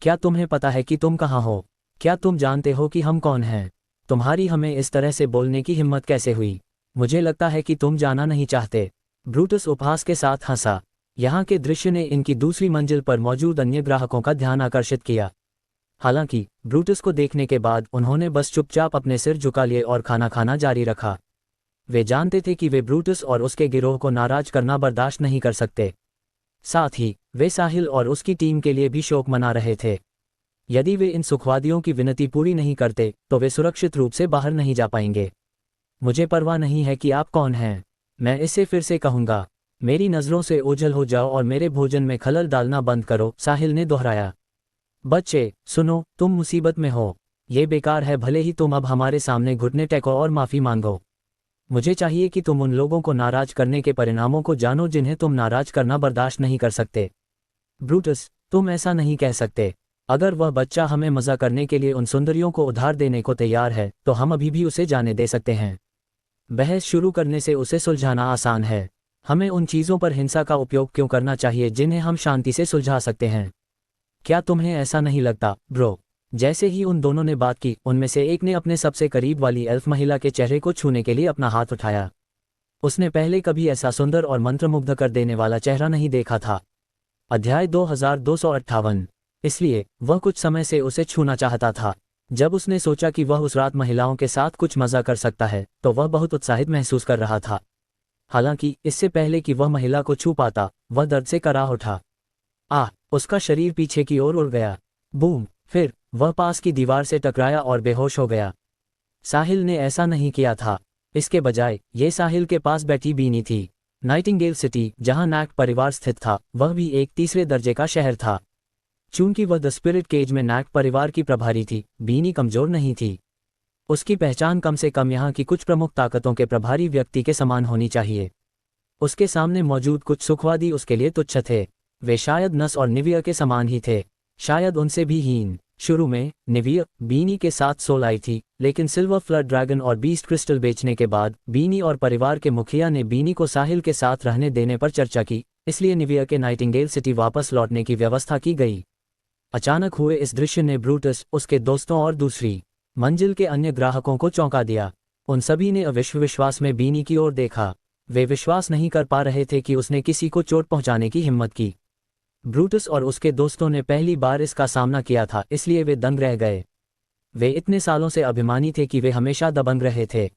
क्या तुम्हें पता है कि तुम कहाँ हो? क्या तुम जानते हो कि हम कौन हैं? तुम्हारी हमें इस तरह से बोलने की हिम्मत कैसे हुई? मुझे लगता है कि तुम जाना नहीं चाहते। ब्रूटस उपहास के साथ हंसा। यहाँ के दृश्य ने इनकी दूसरी मंजिल पर मौजूद अन्य ग्राहकों का ध्यान आकर्षित किया। हालांकि ब्रूटस को देखने के बाद उन्होंने बस चुपचाप अपने सिर झुका लिए और खाना खाना जारी रखा। वे जानते थे कि वे ब्रूटस और उसके गिरोह को नाराज करना बर्दाश्त नहीं कर सकते। साथ ही वे साहिल और उसकी टीम के लिए भी शोक मना रहे थे। यदि वे इन सुखवादियों की विनती पूरी नहीं करते तो वे सुरक्षित रूप से बाहर नहीं जा पाएंगे। मुझे परवाह नहीं है कि आप कौन हैं। मैं इसे फिर से कहूँगा, मेरी नज़रों से ओझल हो जाओ और मेरे भोजन में खलल डालना बंद करो, साहिल ने दोहराया। बच्चे सुनो, तुम मुसीबत में हो। ये बेकार है, भले ही तुम अब हमारे सामने घुटने टेको और माफ़ी मांगो। मुझे चाहिए कि तुम उन लोगों को नाराज करने के परिणामों को जानो जिन्हें तुम नाराज करना बर्दाश्त नहीं कर सकते। ब्रूटस, तुम ऐसा नहीं कह सकते। अगर वह बच्चा हमें मज़ा करने के लिए उन सुंदरियों को उधार देने को तैयार है तो हम अभी भी उसे जाने दे सकते हैं। बहस शुरू करने से उसे सुलझाना आसान है। हमें उन चीज़ों पर हिंसा का उपयोग क्यों करना चाहिए जिन्हें हम शांति से सुलझा सकते हैं? क्या तुम्हें ऐसा नहीं लगता, ब्रो? जैसे ही उन दोनों ने बात की, उनमें से एक ने अपने सबसे करीब वाली एल्फ महिला के चेहरे को छूने के लिए अपना हाथ उठाया। उसने पहले कभी ऐसा सुंदर और मंत्रमुग्ध कर देने वाला चेहरा नहीं देखा था। अध्याय 2258। इसलिए वह कुछ समय से उसे छूना चाहता था। जब उसने सोचा कि वह उस रात महिलाओं के साथ कुछ मज़ा कर सकता है तो वह बहुत उत्साहित महसूस कर रहा था। हालांकि इससे पहले कि वह महिला को छू पाता, वह दर्द से कराह उठा। उसका शरीर पीछे की ओर उड़ गया। बूम! फिर वह पास की दीवार से टकराया और बेहोश हो गया। साहिल ने ऐसा नहीं किया था। इसके बजाय ये साहिल के पास बैठी बीनी थी। नाइटिंगेल सिटी, जहां नैक्ट परिवार स्थित था, वह भी एक तीसरे दर्जे का शहर था। चूंकि वह द स्पिरिट केज में नैक्ट परिवार की प्रभारी थी, बीनी कमजोर नहीं थी। उसकी पहचान कम से कम यहाँ की कुछ प्रमुख ताकतों के प्रभारी व्यक्ति के समान होनी चाहिए। उसके सामने मौजूद कुछ सुखवादी उसके लिए तुच्छ थे। वे शायद नस और निविया के समान ही थे, शायद उनसे भी हीन। शुरू में निविया बीनी के साथ सोल आई थी, लेकिन सिल्वर फ्लड ड्रैगन और बीस्ट क्रिस्टल बेचने के बाद बीनी और परिवार के मुखिया ने बीनी को साहिल के साथ रहने देने पर चर्चा की, इसलिए निविया के नाइटिंगेल सिटी वापस लौटने की व्यवस्था की गई। अचानक हुए इस दृश्य ने ब्रूटस, उसके दोस्तों और दूसरी मंजिल के अन्य ग्राहकों को चौंका दिया। उन सभी ने अविश्वास में बीनी की ओर देखा। वे विश्वास नहीं कर पा रहे थे कि उसने किसी को चोट पहुंचाने की हिम्मत की। ब्रूटस और उसके दोस्तों ने पहली बार इसका सामना किया था, इसलिए वे दंग रह गए। वे इतने सालों से अभिमानी थे कि वे हमेशा दबंग रहे थे।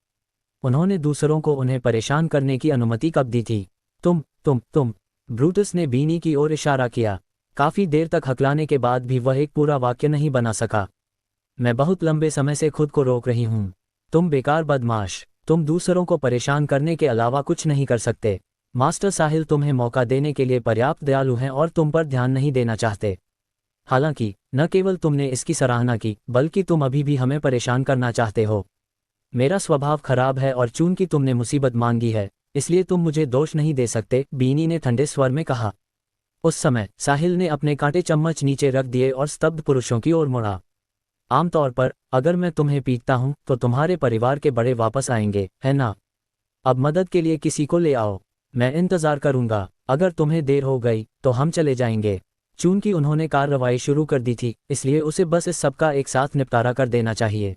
उन्होंने दूसरों को उन्हें परेशान करने की अनुमति कब दी थी? तुम। ब्रूटस ने बीनी की ओर इशारा किया। काफी देर तक हकलाने के बाद भी वह एक पूरा वाक्य नहीं बना सका। मैं बहुत लंबे समय से खुद को रोक रही हूँ। तुम बेकार बदमाश, तुम दूसरों को परेशान करने के अलावा कुछ नहीं कर सकते। मास्टर साहिल तुम्हें मौका देने के लिए पर्याप्त दयालु हैं और तुम पर ध्यान नहीं देना चाहते। हालांकि न केवल तुमने इसकी सराहना की, बल्कि तुम अभी भी हमें परेशान करना चाहते हो। मेरा स्वभाव खराब है और चूंकि तुमने मुसीबत मांगी है, इसलिए तुम मुझे दोष नहीं दे सकते, बीनी ने ठंडे स्वर में कहा। उस समय साहिल ने अपने कांटे चम्मच नीचे रख दिए और स्तब्ध पुरुषों की ओर मुड़ा। आमतौर पर अगर मैं तुम्हें पीटता हूं तो तुम्हारे परिवार के बड़े वापस आएंगे, है ना? अब मदद के लिए किसी को ले आओ। मैं इंतजार करूंगा। अगर तुम्हें देर हो गई तो हम चले जाएंगे। चूंकि उन्होंने कार्रवाई शुरू कर दी थी, इसलिए उसे बस इस सबका एक साथ निपटारा कर देना चाहिए,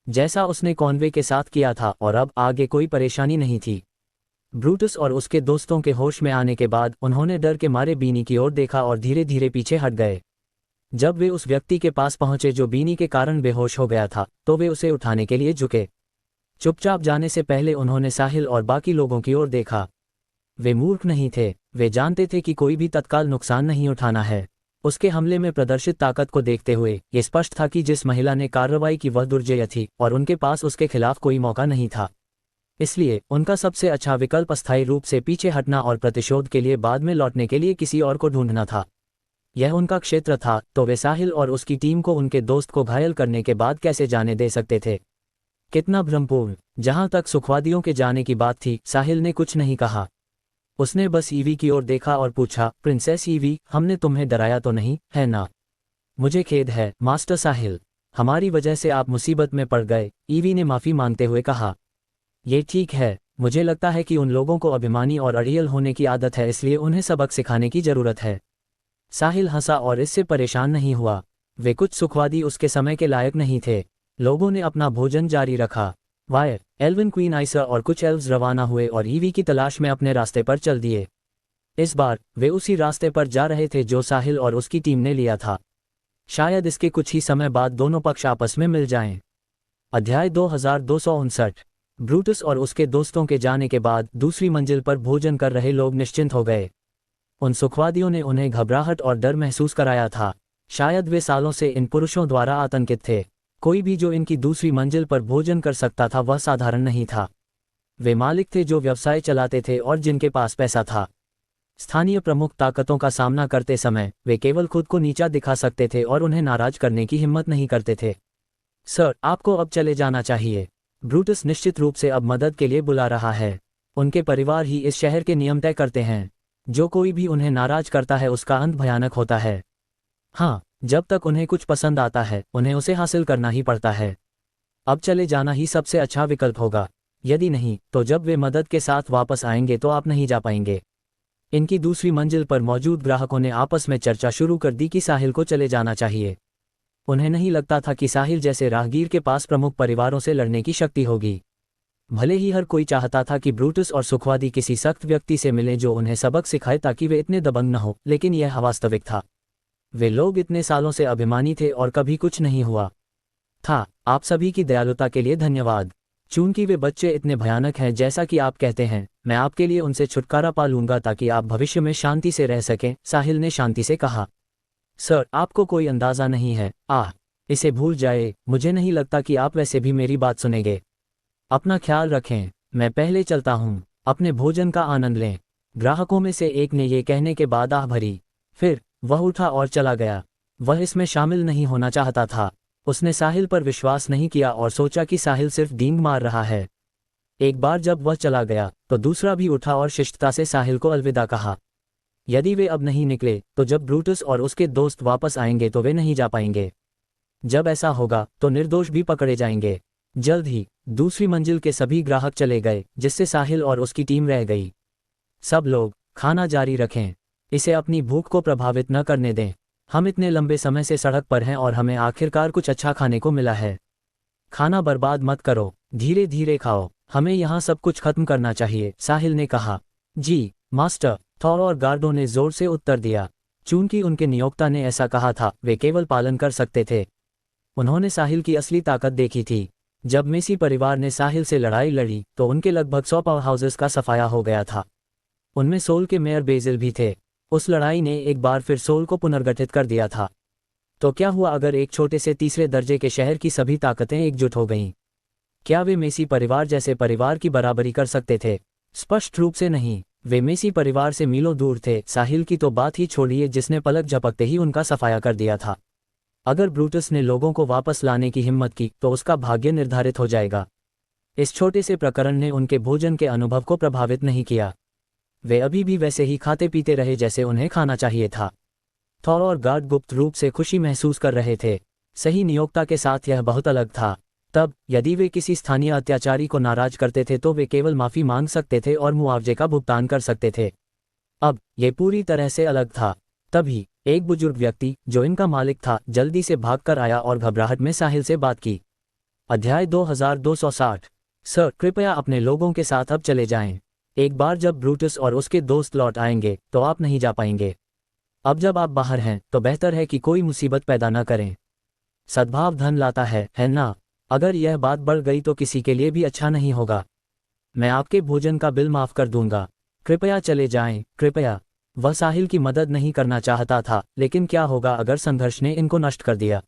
जैसा उसने कॉनवे के साथ किया था, और अब आगे कोई परेशानी नहीं थी। ब्रूटस और उसके दोस्तों के होश में आने के बाद उन्होंने डर के मारे बीनी की ओर देखा और धीरे धीरे पीछे हट गए। जब वे उस व्यक्ति के पास पहुंचे जो बीनी के कारण बेहोश हो गया था, तो वे उसे उठाने के लिए झुके। चुपचाप जाने से पहले उन्होंने साहिल और बाकी लोगों की ओर देखा। वे मूर्ख नहीं थे, वे जानते थे कि कोई भी तत्काल नुकसान नहीं उठाना है। उसके हमले में प्रदर्शित ताकत को देखते हुए ये स्पष्ट था कि जिस महिला ने कार्रवाई की वह दुर्जय थी और उनके पास उसके खिलाफ कोई मौका नहीं था। इसलिए उनका सबसे अच्छा विकल्प अस्थायी रूप से पीछे हटना और प्रतिशोध के लिए बाद में लौटने के लिए किसी और को ढूंढना था। यह उनका क्षेत्र था, तो वे साहिल और उसकी टीम को उनके दोस्त को घायल करने के बाद कैसे जाने दे सकते थे? कितना भ्रमपूर्ण। जहां तक सुखवादियों के जाने की बात थी, साहिल ने कुछ नहीं कहा। उसने बस ईवी की ओर देखा और पूछा, प्रिंसेस ईवी, हमने तुम्हें डराया तो नहीं, है ना? मुझे खेद है, मास्टर साहिल। हमारी वजह से आप मुसीबत में पड़ गए, ईवी ने माफी मांगते हुए कहा। ये ठीक है, मुझे लगता है कि उन लोगों को अभिमानी और अड़ियल होने की आदत है, इसलिए उन्हें सबक सिखाने की जरूरत है। साहिल हंसा और इससे परेशान नहीं हुआ। वे कुछ सुखवादी उसके समय के लायक नहीं थे। लोगों ने अपना भोजन जारी रखा। वायर, एल्विन, क्वीन आइसा और कुछ एल्व्स रवाना हुए और ईवी की तलाश में अपने रास्ते पर चल दिए। इस बार वे उसी रास्ते पर जा रहे थे जो साहिल और उसकी टीम ने लिया था। शायद इसके कुछ ही समय बाद दोनों पक्ष आपस में मिल जाएं। अध्याय 2259। ब्रूटस और उसके दोस्तों के जाने के बाद दूसरी मंजिल पर भोजन कर रहे लोग निश्चिंत हो गए। उन सुखवादियों ने उन्हें घबराहट और डर महसूस कराया था। शायद वे सालों से इन पुरुषों द्वारा आतंकित थे। कोई भी जो इनकी दूसरी मंजिल पर भोजन कर सकता था वह साधारण नहीं था। वे मालिक थे जो व्यवसाय चलाते थे और जिनके पास पैसा था। स्थानीय प्रमुख ताकतों का सामना करते समय वे केवल खुद को नीचा दिखा सकते थे और उन्हें नाराज करने की हिम्मत नहीं करते थे। सर, आपको अब चले जाना चाहिए। ब्रूटस निश्चित रूप से अब मदद के लिए बुला रहा है। उनके परिवार ही इस शहर के नियम तय करते हैं। जो कोई भी उन्हें नाराज करता है उसका अंत भयानक होता है। हाँ, जब तक उन्हें कुछ पसंद आता है उन्हें उसे हासिल करना ही पड़ता है। अब चले जाना ही सबसे अच्छा विकल्प होगा। यदि नहीं तो जब वे मदद के साथ वापस आएंगे तो आप नहीं जा पाएंगे। इनकी दूसरी मंजिल पर मौजूद ग्राहकों ने आपस में चर्चा शुरू कर दी कि साहिल को चले जाना चाहिए। उन्हें नहीं लगता था कि साहिल जैसे राहगीर के पास प्रमुख परिवारों से लड़ने की शक्ति होगी। भले ही हर कोई चाहता था कि ब्रूटस और सुखवादी किसी सख्त व्यक्ति से मिलें जो उन्हें सबक सिखाए ताकि वे इतने दबंग न हो, लेकिन यह अवास्तविक था। वे लोग इतने सालों से अभिमानी थे और कभी कुछ नहीं हुआ था। आप सभी की दयालुता के लिए धन्यवाद। चूंकि वे बच्चे इतने भयानक हैं जैसा कि आप कहते हैं, मैं आपके लिए उनसे छुटकारा पा लूंगा ताकि आप भविष्य में शांति से रह सकें, साहिल ने शांति से कहा। सर, आपको कोई अंदाजा नहीं है। इसे भूल जाए, मुझे नहीं लगता कि आप वैसे भी मेरी बात सुनेंगे। अपना ख्याल रखें, मैं पहले चलता हूँ। अपने भोजन का आनंद लें। ग्राहकों में से एक ने ये कहने के बाद आह भरी। फिर वह उठा और चला गया। वह इसमें शामिल नहीं होना चाहता था। उसने साहिल पर विश्वास नहीं किया और सोचा कि साहिल सिर्फ डींग मार रहा है। एक बार जब वह चला गया तो दूसरा भी उठा और शिष्टता से साहिल को अलविदा कहा। यदि वे अब नहीं निकले तो जब ब्रूटस और उसके दोस्त वापस आएंगे तो वे नहीं जा पाएंगे। जब ऐसा होगा तो निर्दोष भी पकड़े जाएंगे। जल्द ही दूसरी मंजिल के सभी ग्राहक चले गए, जिससे साहिल और उसकी टीम रह गई। सब लोग खाना जारी रखें। इसे अपनी भूख को प्रभावित न करने दें। हम इतने लंबे समय से सड़क पर हैं और हमें आखिरकार कुछ अच्छा खाने को मिला है। खाना बर्बाद मत करो, धीरे धीरे खाओ। हमें यहाँ सब कुछ खत्म करना चाहिए, साहिल ने कहा। जी मास्टर, थॉर और गार्डो ने जोर से उत्तर दिया। चूंकि उनके नियोक्ता ने ऐसा कहा था, वे केवल पालन कर सकते थे। उन्होंने साहिल की असली ताकत देखी थी। जब मेसी परिवार ने साहिल से लड़ाई लड़ी तो उनके लगभग 100 पावर हाउसेस का सफाया हो गया था। उनमें सोल के मेयर बेजिल भी थे। उस लड़ाई ने एक बार फिर सोल को पुनर्गठित कर दिया था। तो क्या हुआ अगर एक छोटे से तीसरे दर्जे के शहर की सभी ताकतें एकजुट हो गईं? क्या वे मेसी परिवार जैसे परिवार की बराबरी कर सकते थे? स्पष्ट रूप से नहीं। वे मेसी परिवार से मीलों दूर थे। साहिल की तो बात ही छोड़िए, जिसने पलक झपकते ही उनका सफाया कर दिया था। अगर ब्रूटस ने लोगों को वापस लाने की हिम्मत की तो उसका भाग्य निर्धारित हो जाएगा। इस छोटे से प्रकरण ने उनके भोजन के अनुभव को प्रभावित नहीं किया। वे अभी भी वैसे ही खाते पीते रहे जैसे उन्हें खाना चाहिए था। थॉर और गार्ड गुप्त रूप से खुशी महसूस कर रहे थे। सही नियोक्ता के साथ यह बहुत अलग था। तब यदि वे किसी स्थानीय अत्याचारी को नाराज करते थे तो वे केवल माफी मांग सकते थे और मुआवजे का भुगतान कर सकते थे। अब ये पूरी तरह से अलग था। तभी एक बुजुर्ग व्यक्ति जो इनका मालिक था जल्दी से भागकर आया और घबराहट में साहिल से बात की। अध्याय 2260। सर, कृपया अपने लोगों के साथ अब चले जाएं। एक बार जब ब्रूटस और उसके दोस्त लौट आएंगे तो आप नहीं जा पाएंगे। अब जब आप बाहर हैं तो बेहतर है कि कोई मुसीबत पैदा न करें। सद्भाव धन लाता है ना? अगर यह बात बढ़ गई तो किसी के लिए भी अच्छा नहीं होगा। मैं आपके भोजन का बिल माफ कर दूंगा। कृपया चले जाएं, कृपया। वह साहिल की मदद नहीं करना चाहता था, लेकिन क्या होगा अगर संघर्ष ने इनको नष्ट कर दिया?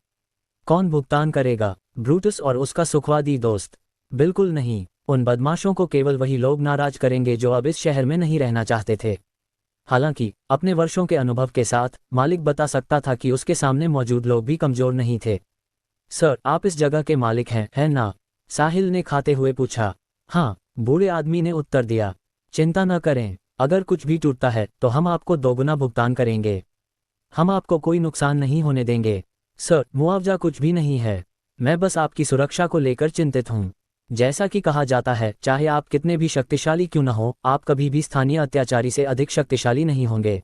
कौन भुगतान करेगा? ब्रूटस और उसका सुखवादी दोस्त? बिल्कुल नहीं। उन बदमाशों को केवल वही लोग नाराज करेंगे जो अब इस शहर में नहीं रहना चाहते थे। हालांकि अपने वर्षों के अनुभव के साथ मालिक बता सकता था कि उसके सामने मौजूद लोग भी कमजोर नहीं थे। सर, आप इस जगह के मालिक हैं, है ना? साहिल ने खाते हुए पूछा। हाँ, बूढ़े आदमी ने उत्तर दिया। चिंता न करें, अगर कुछ भी टूटता है तो हम आपको दोगुना भुगतान करेंगे। हम आपको कोई नुकसान नहीं होने देंगे। सर, मुआवजा कुछ भी नहीं है। मैं बस आपकी सुरक्षा को लेकर चिंतित हूँ। जैसा कि कहा जाता है, चाहे आप कितने भी शक्तिशाली क्यों न हो, आप कभी भी स्थानीय अत्याचारी से अधिक शक्तिशाली नहीं होंगे।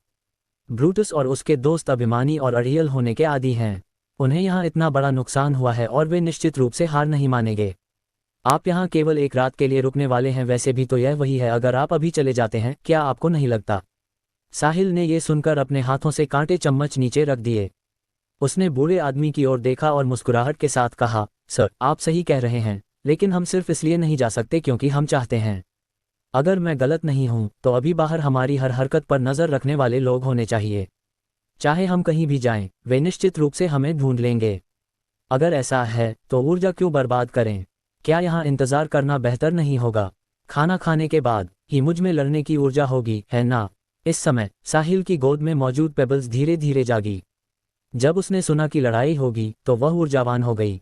ब्रूटस और उसके दोस्त अभिमानी और अड़ियल होने के आदी हैं। उन्हें यहाँ इतना बड़ा नुकसान हुआ है और वे निश्चित रूप से हार नहीं मानेंगे। आप यहाँ केवल एक रात के लिए रुकने वाले हैं, वैसे भी तो यह वही है अगर आप अभी चले जाते हैं, क्या आपको नहीं लगता? साहिल ने ये सुनकर अपने हाथों से कांटे चम्मच नीचे रख दिए। उसने बूढ़े आदमी की ओर देखा और मुस्कुराहट के साथ कहा, सर, आप सही कह रहे हैं, लेकिन हम सिर्फ इसलिए नहीं जा सकते क्योंकि हम चाहते हैं। अगर मैं गलत नहीं हूं तो अभी बाहर हमारी हर हरकत पर नज़र रखने वाले लोग होने चाहिए। चाहे हम कहीं भी जाएं, वे निश्चित रूप से हमें ढूंढ लेंगे। अगर ऐसा है तो ऊर्जा क्यों बर्बाद करें? क्या यहाँ इंतज़ार करना बेहतर नहीं होगा? खाना खाने के बाद ही मुझ में लड़ने की ऊर्जा होगी, है ना? इस समय साहिल की गोद में मौजूद पेबल्स धीरे धीरे जागी। जब उसने सुना कि लड़ाई होगी तो वह ऊर्जावान हो गई।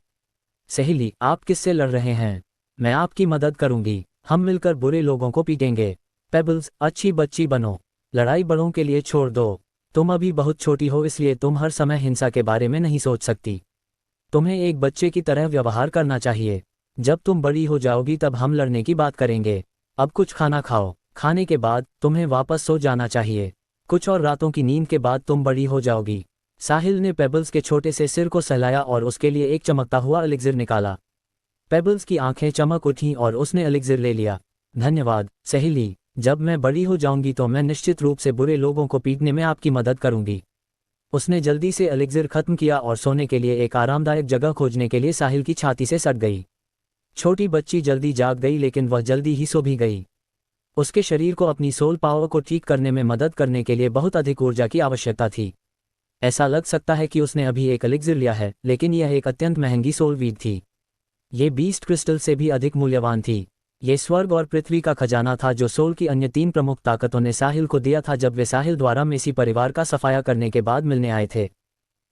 सहेली, आप किससे लड़ रहे हैं? मैं आपकी मदद करूंगी। हम मिलकर बुरे लोगों को पीटेंगे। पेबल्स, अच्छी बच्ची बनो। लड़ाई बड़ों के लिए छोड़ दो। तुम अभी बहुत छोटी हो, इसलिए तुम हर समय हिंसा के बारे में नहीं सोच सकती। तुम्हें एक बच्चे की तरह व्यवहार करना चाहिए। जब तुम बड़ी हो जाओगी तब हम लड़ने की बात करेंगे। अब कुछ खाना खाओ। खाने के बाद तुम्हें वापस सो जाना चाहिए। कुछ और रातों की नींद के बाद तुम बड़ी हो जाओगी। साहिल ने पेबल्स के छोटे से सिर को सहलाया और उसके लिए एक चमकता हुआ एलिक्सिर निकाला। पेबल्स की आंखें चमक उठीं और उसने एलिक्सिर ले लिया। धन्यवाद सहेली, जब मैं बड़ी हो जाऊंगी तो मैं निश्चित रूप से बुरे लोगों को पीटने में आपकी मदद करूंगी। उसने जल्दी से एलिक्सिर खत्म किया और सोने के लिए एक आरामदायक जगह खोजने के लिए साहिल की छाती से सट गई। छोटी बच्ची जल्दी जाग गई, लेकिन वह जल्दी ही सो भी गई। उसके शरीर को अपनी सोल पावर को ठीक करने में मदद करने के लिए बहुत अधिक ऊर्जा की आवश्यकता थी। ऐसा लग सकता है कि उसने अभी एक एलिक्सिर लिया है, लेकिन यह एक अत्यंत महंगी सोल वीड थी। ये बीस्ट क्रिस्टल से भी अधिक मूल्यवान थी। ये स्वर्ग और पृथ्वी का खजाना था जो सोल की अन्य 3 प्रमुख ताकतों ने साहिल को दिया था जब वे साहिल द्वारा मेसी परिवार का सफाया करने के बाद मिलने आए थे।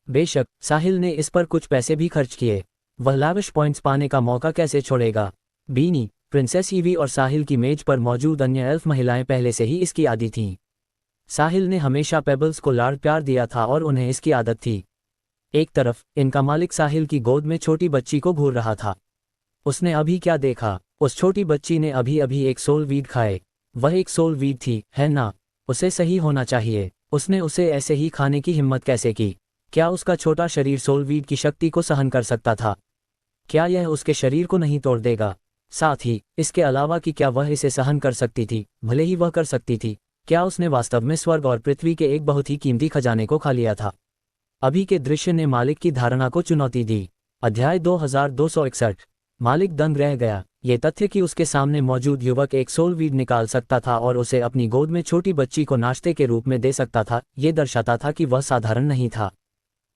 बेशक साहिल ने इस पर कुछ पैसे भी खर्च किए। वह लाविश पॉइंट्स पाने का मौका कैसे छोड़ेगा? बीनी, प्रिंसेस ईवी और साहिल की मेज पर मौजूद अन्य एल्फ महिलाएं पहले से ही इसकी आदी थीं। साहिल ने हमेशा पेबल्स को लाड़ प्यार दिया था और उन्हें इसकी आदत थी। एक तरफ इनका मालिक साहिल की गोद में छोटी बच्ची को घूर रहा था। उसने अभी क्या देखा? उस छोटी बच्ची ने अभी अभी एक सोल वीड खाए। वह एक सोल वीड थी, है ना? उसे सही होना चाहिए। उसने उसे ऐसे ही खाने की हिम्मत कैसे की? क्या उसका छोटा शरीर सोल वीड की शक्ति को सहन कर सकता था? क्या यह उसके शरीर को नहीं तोड़ देगा? साथ ही इसके अलावा कि क्या वह इसे सहन कर सकती थी? भले ही वह कर सकती थी, क्या उसने वास्तव में स्वर्ग और पृथ्वी के एक बहुत ही कीमती खजाने को खा लिया था? अभी के दृश्य ने मालिक की धारणा को चुनौती दी। अध्याय 2261। मालिक दंग रह गया। ये तथ्य कि उसके सामने मौजूद युवक एक सोल वीड निकाल सकता था और उसे अपनी गोद में छोटी बच्ची को नाश्ते के रूप में दे सकता था, ये दर्शाता था कि वह साधारण नहीं था।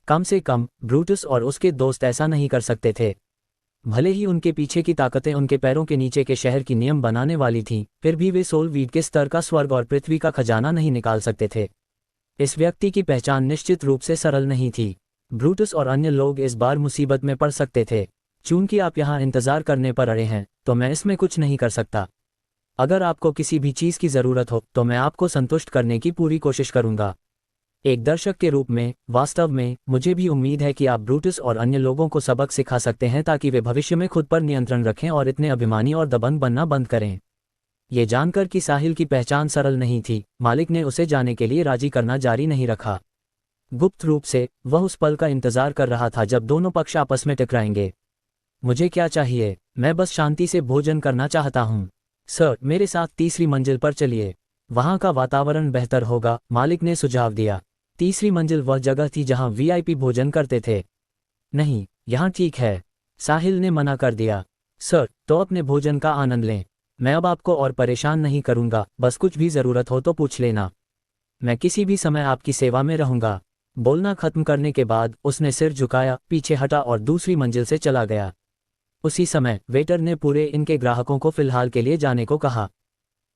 कम से कम ब्रूटस और उसके दोस्त ऐसा नहीं कर सकते थे। भले ही उनके पीछे की ताकतें उनके पैरों के नीचे के शहर की नियम बनाने वाली थीं, फिर भी वे सोल वीड के स्तर का स्वर्ग और पृथ्वी का खजाना नहीं निकाल सकते थे। इस व्यक्ति की पहचान निश्चित रूप से सरल नहीं थी। ब्रूटस और अन्य लोग इस बार मुसीबत में पड़ सकते थे। चूंकि आप यहाँ इंतजार करने पर अड़े हैं, तो मैं इसमें कुछ नहीं कर सकता। अगर आपको किसी भी चीज़ की ज़रूरत हो तो मैं आपको संतुष्ट करने की पूरी कोशिश करूँगा। एक दर्शक के रूप में वास्तव में मुझे भी उम्मीद है कि आप ब्रूटस और अन्य लोगों को सबक सिखा सकते हैं ताकि वे भविष्य में खुद पर नियंत्रण रखें और इतने अभिमानी और दबंग बनना बंद करें। ये जानकर कि साहिल की पहचान सरल नहीं थी, मालिक ने उसे जाने के लिए राजी करना जारी नहीं रखा। गुप्त रूप से वह उस पल का इंतजार कर रहा था जब दोनों पक्ष आपस में टकराएंगे। मुझे क्या चाहिए? मैं बस शांति से भोजन करना चाहता हूँ। सर, मेरे साथ तीसरी मंजिल पर चलिए। वहाँ का वातावरण बेहतर होगा, मालिक ने सुझाव दिया। तीसरी मंजिल वह जगह थी जहाँ वीआईपी भोजन करते थे। नहीं, यहाँ ठीक है, साहिल ने मना कर दिया। सर, तो अपने भोजन का आनंद लें। मैं अब आपको और परेशान नहीं करूँगा, बस कुछ भी ज़रूरत हो तो पूछ लेना। मैं किसी भी समय आपकी सेवा में रहूंगा। बोलना खत्म करने के बाद उसने सिर झुकाया, पीछे हटा और दूसरी मंजिल से चला गया। उसी समय वेटर ने पूरे इनके ग्राहकों को फिलहाल के लिए जाने को कहा।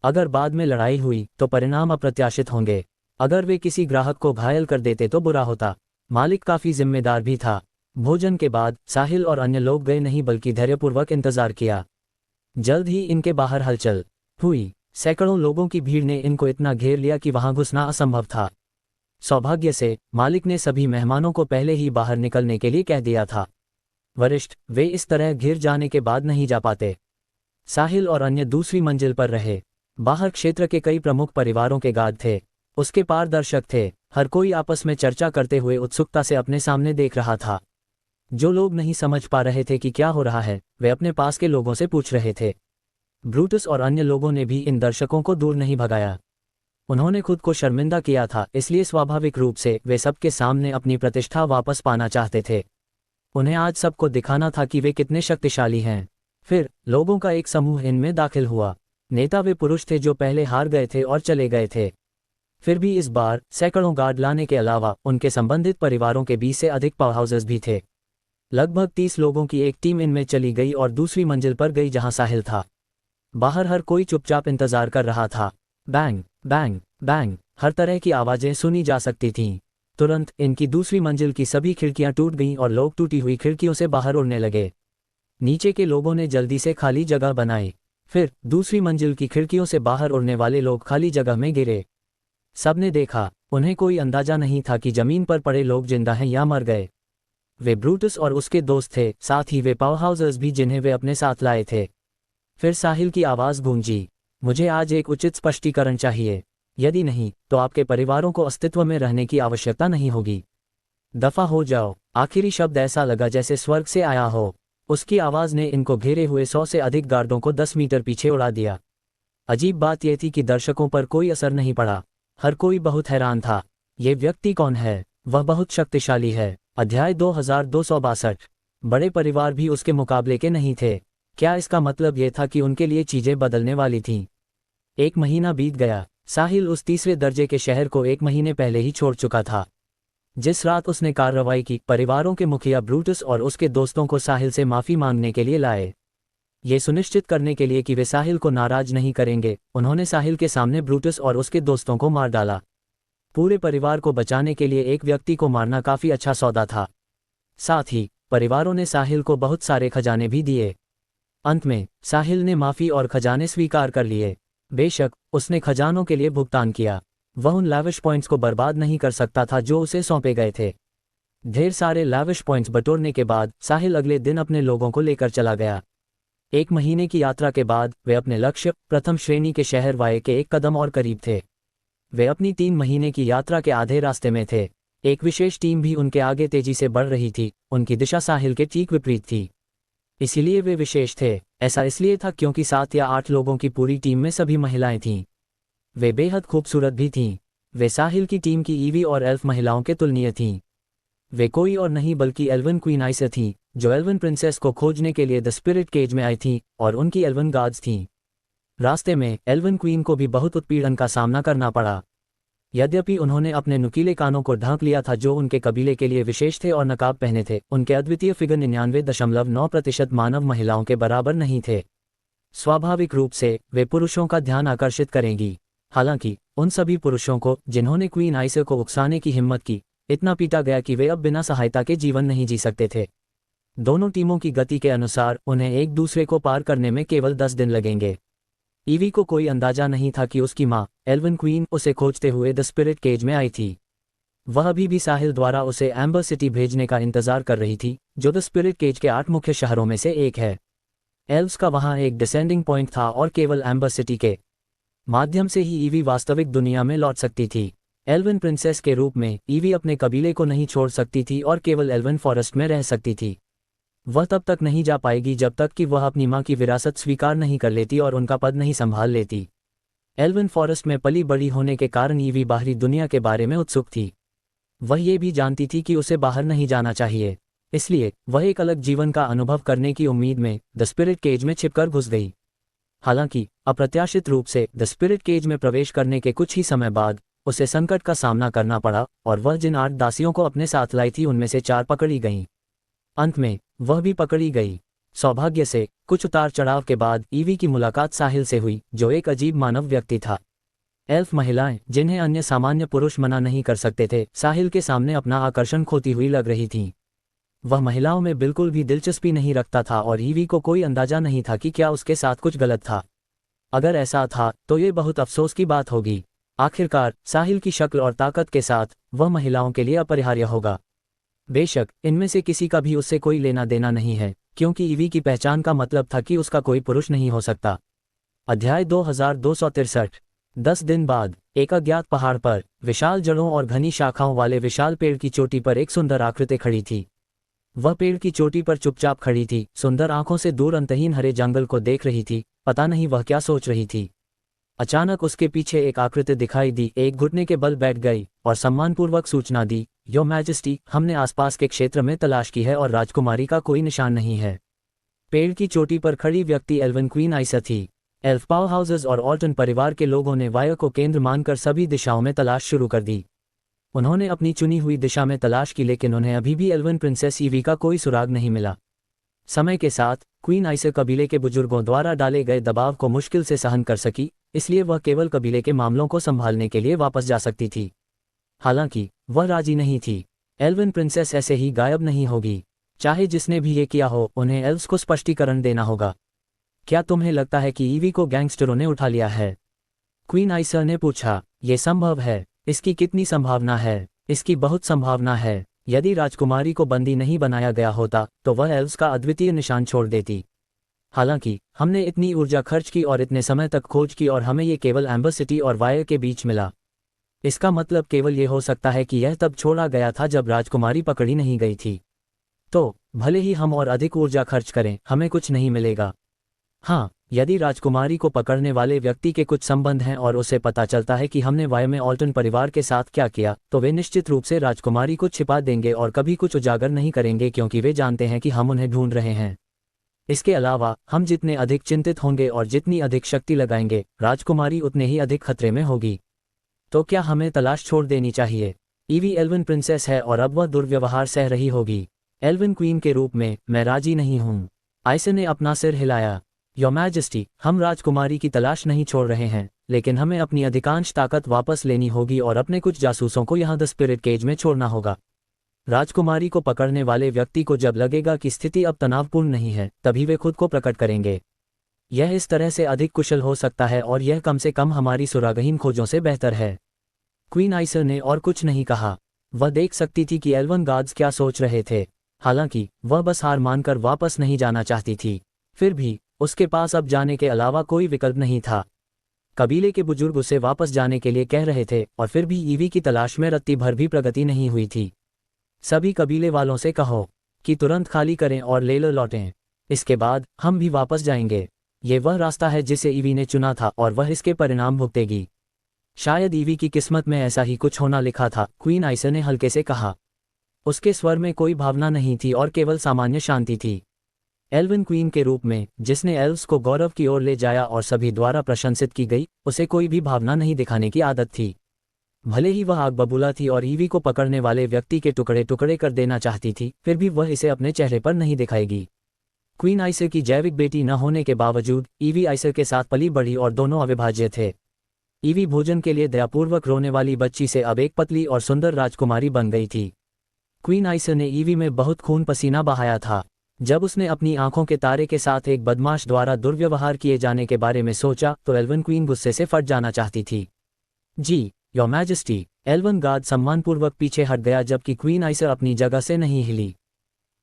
अगर बाद में लड़ाई हुई तो परिणाम अप्रत्याशित होंगे। अगर वे किसी ग्राहक को घायल कर देते तो बुरा होता। मालिक काफी जिम्मेदार भी था। भोजन के बाद साहिल और अन्य लोग गए नहीं बल्कि धैर्यपूर्वक इंतजार किया। जल्द ही इनके बाहर हलचल हुई। सैकड़ों लोगों की भीड़ ने इनको इतना घेर लिया कि वहां घुसना असंभव था। सौभाग्य से मालिक ने सभी मेहमानों को पहले ही बाहर निकलने के लिए कह दिया था। वरिष्ठ वे इस तरह घिर जाने के बाद नहीं जा पाते। साहिल और अन्य दूसरी मंजिल पर रहे। बाहर क्षेत्र के कई प्रमुख परिवारों के गार्ड थे। उसके पार दर्शक थे। हर कोई आपस में चर्चा करते हुए उत्सुकता से अपने सामने देख रहा था। जो लोग नहीं समझ पा रहे थे कि क्या हो रहा है, वे अपने पास के लोगों से पूछ रहे थे। ब्रूटस और अन्य लोगों ने भी इन दर्शकों को दूर नहीं भगाया। उन्होंने खुद को शर्मिंदा किया था, इसलिए स्वाभाविक रूप से वे सबके सामने अपनी प्रतिष्ठा वापस पाना चाहते थे। उन्हें आज सबको दिखाना था कि वे कितने शक्तिशाली हैं। फिर लोगों का एक समूह इनमें दाखिल हुआ। नेता वे पुरुष थे जो पहले हार गए थे और चले गए थे। फिर भी इस बार सैकड़ों गार्ड लाने के अलावा उनके संबंधित परिवारों के 20 से अधिक पावर हाउसेस भी थे। लगभग 30 लोगों की एक टीम इनमें चली गई और दूसरी मंजिल पर गई जहां साहिल था। बाहर हर कोई चुपचाप इंतजार कर रहा था। बैंग बैंग बैंग हर तरह की आवाजें सुनी जा सकती थीं। तुरंत इनकी दूसरी मंजिल की सभी खिड़कियां टूट गईं और लोग टूटी हुई खिड़कियों से बाहर उड़ने लगे। नीचे के लोगों ने जल्दी से खाली जगह बनाई। फिर दूसरी मंजिल की खिड़कियों से बाहर उड़ने वाले लोग खाली जगह में गिरे। सबने देखा। उन्हें कोई अंदाजा नहीं था कि जमीन पर पड़े लोग जिंदा हैं या मर गए। वे ब्रूटस और उसके दोस्त थे, साथ ही वे पावर हाउसर्स भी जिन्हें वे अपने साथ लाए थे। फिर साहिल की आवाज गूंजी, मुझे आज एक उचित स्पष्टीकरण चाहिए। यदि नहीं तो आपके परिवारों को अस्तित्व में रहने की आवश्यकता नहीं होगी। दफा हो जाओ। आखिरी शब्द ऐसा लगा जैसे स्वर्ग से आया हो। उसकी आवाज ने इनको घेरे हुए 100 से अधिक गार्डों को 10 मीटर पीछे उड़ा दिया। अजीब बात यह थी कि दर्शकों पर कोई असर नहीं पड़ा। हर कोई बहुत हैरान था। ये व्यक्ति कौन है? वह बहुत शक्तिशाली है। अध्याय 2262। बड़े परिवार भी उसके मुकाबले के नहीं थे। क्या इसका मतलब यह था कि उनके लिए चीजें बदलने वाली थीं? 1 महीना बीत गया। साहिल उस तीसरे दर्जे के शहर को 1 महीने पहले ही छोड़ चुका था। जिस रात उसने कार्रवाई की, परिवारों के मुखिया ब्रूटस और उसके दोस्तों को साहिल से माफी मांगने के लिए लाए। ये सुनिश्चित करने के लिए कि वे साहिल को नाराज नहीं करेंगे, उन्होंने साहिल के सामने ब्रूटस और उसके दोस्तों को मार डाला। पूरे परिवार को बचाने के लिए एक व्यक्ति को मारना काफी अच्छा सौदा था। साथ ही परिवारों ने साहिल को बहुत सारे खजाने भी दिए। अंत में साहिल ने माफी और खजाने स्वीकार कर लिए। बेशक उसने खजानों के लिए भुगतान किया, वह उन लैविश पॉइंट्स को बर्बाद नहीं कर सकता था जो उसे सौंपे गए थे। ढेर सारे लैविश पॉइंट्स बटोरने के बाद साहिल अगले दिन अपने लोगों को लेकर चला गया। 1 महीने की यात्रा के बाद वे अपने लक्ष्य, प्रथम श्रेणी के शहर वाई के एक कदम और करीब थे। वे अपनी 3 महीने की यात्रा के आधे रास्ते में थे। एक विशेष टीम भी उनके आगे तेजी से बढ़ रही थी। उनकी दिशा साहिल के ठीक विपरीत थी। इसीलिए वे विशेष थे। ऐसा इसलिए था क्योंकि 7 या 8 लोगों की पूरी टीम में सभी महिलाएं थीं। वे बेहद खूबसूरत भी थीं। वे साहिल की टीम की ईवी और एल्फ महिलाओं के तुलनीय थीं। वे कोई और नहीं बल्कि एल्वन क्वीन आइसा थीं, जो एल्वन प्रिंसेस को खोजने के लिए द स्पिरिट केज में आई थीं और उनकी एल्वन गार्ड्स थीं। रास्ते में एल्वन क्वीन को भी बहुत उत्पीड़न का सामना करना पड़ा। यद्यपि उन्होंने अपने नुकीले कानों को ढांक लिया था जो उनके कबीले के लिए विशेष थे और नकाब पहने थे, उनके अद्वितीय फिगर 99.9% मानव महिलाओं के बराबर नहीं थे। स्वाभाविक रूप से वे पुरुषों का ध्यान आकर्षित करेंगी। हालांकि उन सभी पुरुषों को जिन्होंने क्वीन आइसा को उकसाने की हिम्मत की, इतना पीटा गया कि वे अब बिना सहायता के जीवन नहीं जी सकते थे। दोनों टीमों की गति के अनुसार उन्हें एक दूसरे को पार करने में केवल 10 दिन लगेंगे। ईवी को कोई अंदाजा नहीं था कि उसकी मां एल्वन क्वीन उसे खोजते हुए द स्पिरिट केज में आई थी। वह अभी भी साहिल द्वारा उसे एम्बर सिटी भेजने का इंतजार कर रही थी, जो द स्पिरिट केज के 8 मुख्य शहरों में से एक है। एल्व्स का वहां एक डिसेंडिंग पॉइंट था और केवल एम्बर सिटी के माध्यम से ही ईवी वास्तविक दुनिया में लौट सकती थी। एल्वन प्रिंसेस के रूप में ईवी अपने कबीले को नहीं छोड़ सकती थी और केवल एल्वन फॉरेस्ट में रह सकती थी। वह तब तक नहीं जा पाएगी जब तक कि वह अपनी मां की विरासत स्वीकार नहीं कर लेती और उनका पद नहीं संभाल लेती। एल्वन फॉरेस्ट में पली बड़ी होने के कारण ईवी बाहरी दुनिया के बारे में उत्सुक थी। वह ये भी जानती थी कि उसे बाहर नहीं जाना चाहिए, इसलिए वह एक अलग जीवन का अनुभव करने की उम्मीद में द स्पिरिट केज में छिपकर घुस गई। हालांकि अप्रत्याशित रूप से द स्पिरिट केज में प्रवेश करने के कुछ ही समय बाद उसे संकट का सामना करना पड़ा और वह जिन 8 दासियों को अपने साथ लाई थी उनमें से 4 पकड़ी गईं। अंत में वह भी पकड़ी गई। सौभाग्य से कुछ उतार चढ़ाव के बाद ईवी की मुलाकात साहिल से हुई, जो एक अजीब मानव व्यक्ति था। एल्फ महिलाएं, जिन्हें अन्य सामान्य पुरुष मना नहीं कर सकते थे, साहिल के सामने अपना आकर्षण खोती हुई लग रही थीं। वह महिलाओं में बिल्कुल भी दिलचस्पी नहीं रखता था और ईवी को कोई अंदाजा नहीं था कि क्या उसके साथ कुछ गलत था। अगर ऐसा था तो ये बहुत अफसोस की बात होगी। आखिरकार साहिल की शक्ल और ताकत के साथ वह महिलाओं के लिए अपरिहार्य होगा। बेशक इनमें से किसी का भी उससे कोई लेना देना नहीं है, क्योंकि ईवी की पहचान का मतलब था कि उसका कोई पुरुष नहीं हो सकता। अध्याय 2263। 10 दिन बाद एक अज्ञात पहाड़ पर विशाल जड़ों और घनी शाखाओं वाले विशाल पेड़ की चोटी पर एक सुंदर आकृति खड़ी थी। वह पेड़ की चोटी पर चुपचाप खड़ी थी, सुंदर आंखों से दूर अंतहीन हरे जंगल को देख रही थी। पता नहीं वह क्या सोच रही थी। अचानक उसके पीछे एक आकृति दिखाई दी, एक घुटने के बल बैठ गई और सम्मानपूर्वक सूचना दी, योर मैजेस्टी, हमने आसपास के क्षेत्र में तलाश की है और राजकुमारी का कोई निशान नहीं है। पेड़ की चोटी पर खड़ी व्यक्ति एल्वन क्वीन आइसा थी। एल्फ पावर हाउसेस और ऑल्टन परिवार के लोगों ने वायर को केंद्र मानकर सभी दिशाओं में तलाश शुरू कर दी। उन्होंने अपनी चुनी हुई दिशा में तलाश की, लेकिन उन्हें अभी भी एल्वन प्रिंसेस ईवी का कोई सुराग नहीं मिला। समय के साथ क्वीन आइसा कबीले के बुजुर्गों द्वारा डाले गए दबाव को मुश्किल से सहन कर सकी, इसलिए वह केवल कबीले के मामलों को संभालने के लिए वापस जा सकती थी। हालांकि वह राजी नहीं थी। एल्वन प्रिंसेस ऐसे ही गायब नहीं होगी। चाहे जिसने भी ये किया हो, उन्हें एल्व्स को स्पष्टीकरण देना होगा। क्या तुम्हें लगता है कि ईवी को गैंगस्टरों ने उठा लिया है? क्वीन आइसा ने पूछा। ये संभव है। इसकी कितनी संभावना है? इसकी बहुत संभावना है। यदि राजकुमारी को बंदी नहीं बनाया गया होता तो वह एल्व्स का अद्वितीय निशान छोड़ देती। हालांकि हमने इतनी ऊर्जा खर्च की और इतने समय तक खोज की और हमें ये केवल एम्बर सिटी और वायर के बीच मिला। इसका मतलब केवल ये हो सकता है कि यह तब छोड़ा गया था जब राजकुमारी पकड़ी नहीं गई थी। तो भले ही हम और अधिक ऊर्जा खर्च करें, हमें कुछ नहीं मिलेगा। हाँ, यदि राजकुमारी को पकड़ने वाले व्यक्ति के कुछ संबंध हैं और उसे पता चलता है कि हमने वायर में ऑल्टन परिवार के साथ क्या किया, तो वे निश्चित रूप से राजकुमारी को छिपा देंगे और कभी कुछ उजागर नहीं करेंगे, क्योंकि वे जानते हैं कि हम उन्हें ढूंढ रहे हैं। इसके अलावा हम जितने अधिक चिंतित होंगे और जितनी अधिक शक्ति लगाएंगे, राजकुमारी उतने ही अधिक खतरे में होगी। तो क्या हमें तलाश छोड़ देनी चाहिए? ईवी एल्वन प्रिंसेस है और अब वह दुर्व्यवहार सह रही होगी। एल्वन क्वीन के रूप में मैं राजी नहीं हूँ। आइसा ने अपना सिर हिलाया। योर मैजेस्टी, हम राजकुमारी की तलाश नहीं छोड़ रहे हैं, लेकिन हमें अपनी अधिकांश ताकत वापस लेनी होगी और अपने कुछ जासूसों को यहाँ द स्पिरिट केज में छोड़ना होगा। राजकुमारी को पकड़ने वाले व्यक्ति को जब लगेगा कि स्थिति अब तनावपूर्ण नहीं है, तभी वे खुद को प्रकट करेंगे। यह इस तरह से अधिक कुशल हो सकता है और यह कम से कम हमारी सुरागहीन खोजों से बेहतर है। क्वीन आइसा ने और कुछ नहीं कहा। वह देख सकती थी कि एल्वन गार्ड्स क्या सोच रहे थे। हालांकि वह बस हार मानकर वापस नहीं जाना चाहती थी। फिर भी उसके पास अब जाने के अलावा कोई विकल्प नहीं था। कबीले के बुजुर्ग उसे वापस जाने के लिए कह रहे थे और फिर भी ईवी की तलाश में रत्ती भर भी प्रगति नहीं हुई थी। सभी कबीले वालों से कहो कि तुरंत खाली करें और ले लौटें। इसके बाद हम भी वापस जाएंगे। ये वह रास्ता है जिसे ईवी ने चुना था और वह इसके परिणाम भुगतेगी। शायद ईवी की किस्मत में ऐसा ही कुछ होना लिखा था, क्वीन आइसा ने हल्के से कहा। उसके स्वर में कोई भावना नहीं थी और केवल सामान्य शांति थी। एल्वन क्वीन के रूप में, जिसने एल्व्स को गौरव की ओर ले जाया और सभी द्वारा प्रशंसित की गई, उसे कोई भी भावना नहीं दिखाने की आदत थी। भले ही वह आग बबूला थी और ईवी को पकड़ने वाले व्यक्ति के टुकड़े टुकड़े कर देना चाहती थी, फिर भी वह इसे अपने चेहरे पर नहीं दिखाएगी। क्वीन आइसा की जैविक बेटी न होने के बावजूद ईवी आइसा के साथ पली बढ़ी और दोनों अविभाज्य थे। ईवी भोजन के लिए दयापूर्वक रोने वाली बच्ची से अब एक पतली और सुंदर राजकुमारी बन गई थी। क्वीन आइसा ने ईवी में बहुत खून पसीना बहाया था। जब उसने अपनी आंखों के तारे के साथ एक बदमाश द्वारा दुर्व्यवहार किए जाने के बारे में सोचा तो एल्वन क्वीन गुस्से से फट जाना चाहती थी। जी, योर मैजेस्टी, एल्वन गार्ड सम्मानपूर्वक पीछे हट गया जबकि क्वीन आइसा अपनी जगह से नहीं हिली।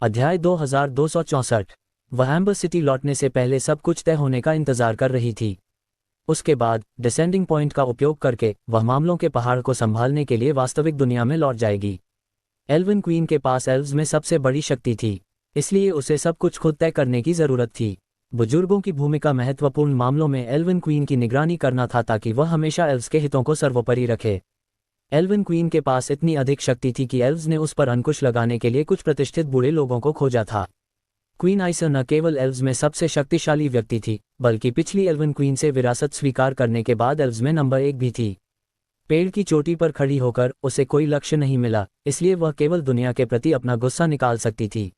अध्याय 2264। वह एम्बर सिटी लौटने से पहले सब कुछ तय होने का इंतजार कर रही थी। उसके बाद डिसेंडिंग पॉइंट का उपयोग करके वह मामलों के पहाड़ को संभालने के लिए वास्तविक दुनिया में लौट जाएगी। एल्वन क्वीन के पास एल्व्स में सबसे बड़ी शक्ति थी, इसलिए उसे सब कुछ खुद तय करने की जरूरत थी। बुजुर्गों की भूमिका महत्वपूर्ण मामलों में एल्वन क्वीन की निगरानी करना था ताकि वह हमेशा एल्व्स के हितों को सर्वोपरि रखे। एल्वन क्वीन के पास इतनी अधिक शक्ति थी कि एल्व्स ने उस पर अंकुश लगाने के लिए कुछ प्रतिष्ठित बूढ़े लोगों को खोजा था। क्वीन आइसा न केवल एल्व्स में सबसे शक्तिशाली व्यक्ति थी, बल्कि पिछली एल्वन क्वीन से विरासत स्वीकार करने के बाद एल्व्स में नंबर 1 भी थी। पेड़ की चोटी पर खड़ी होकर उसे कोई लक्ष्य नहीं मिला, इसलिए वह केवल दुनिया के प्रति अपना गुस्सा निकाल सकती थी।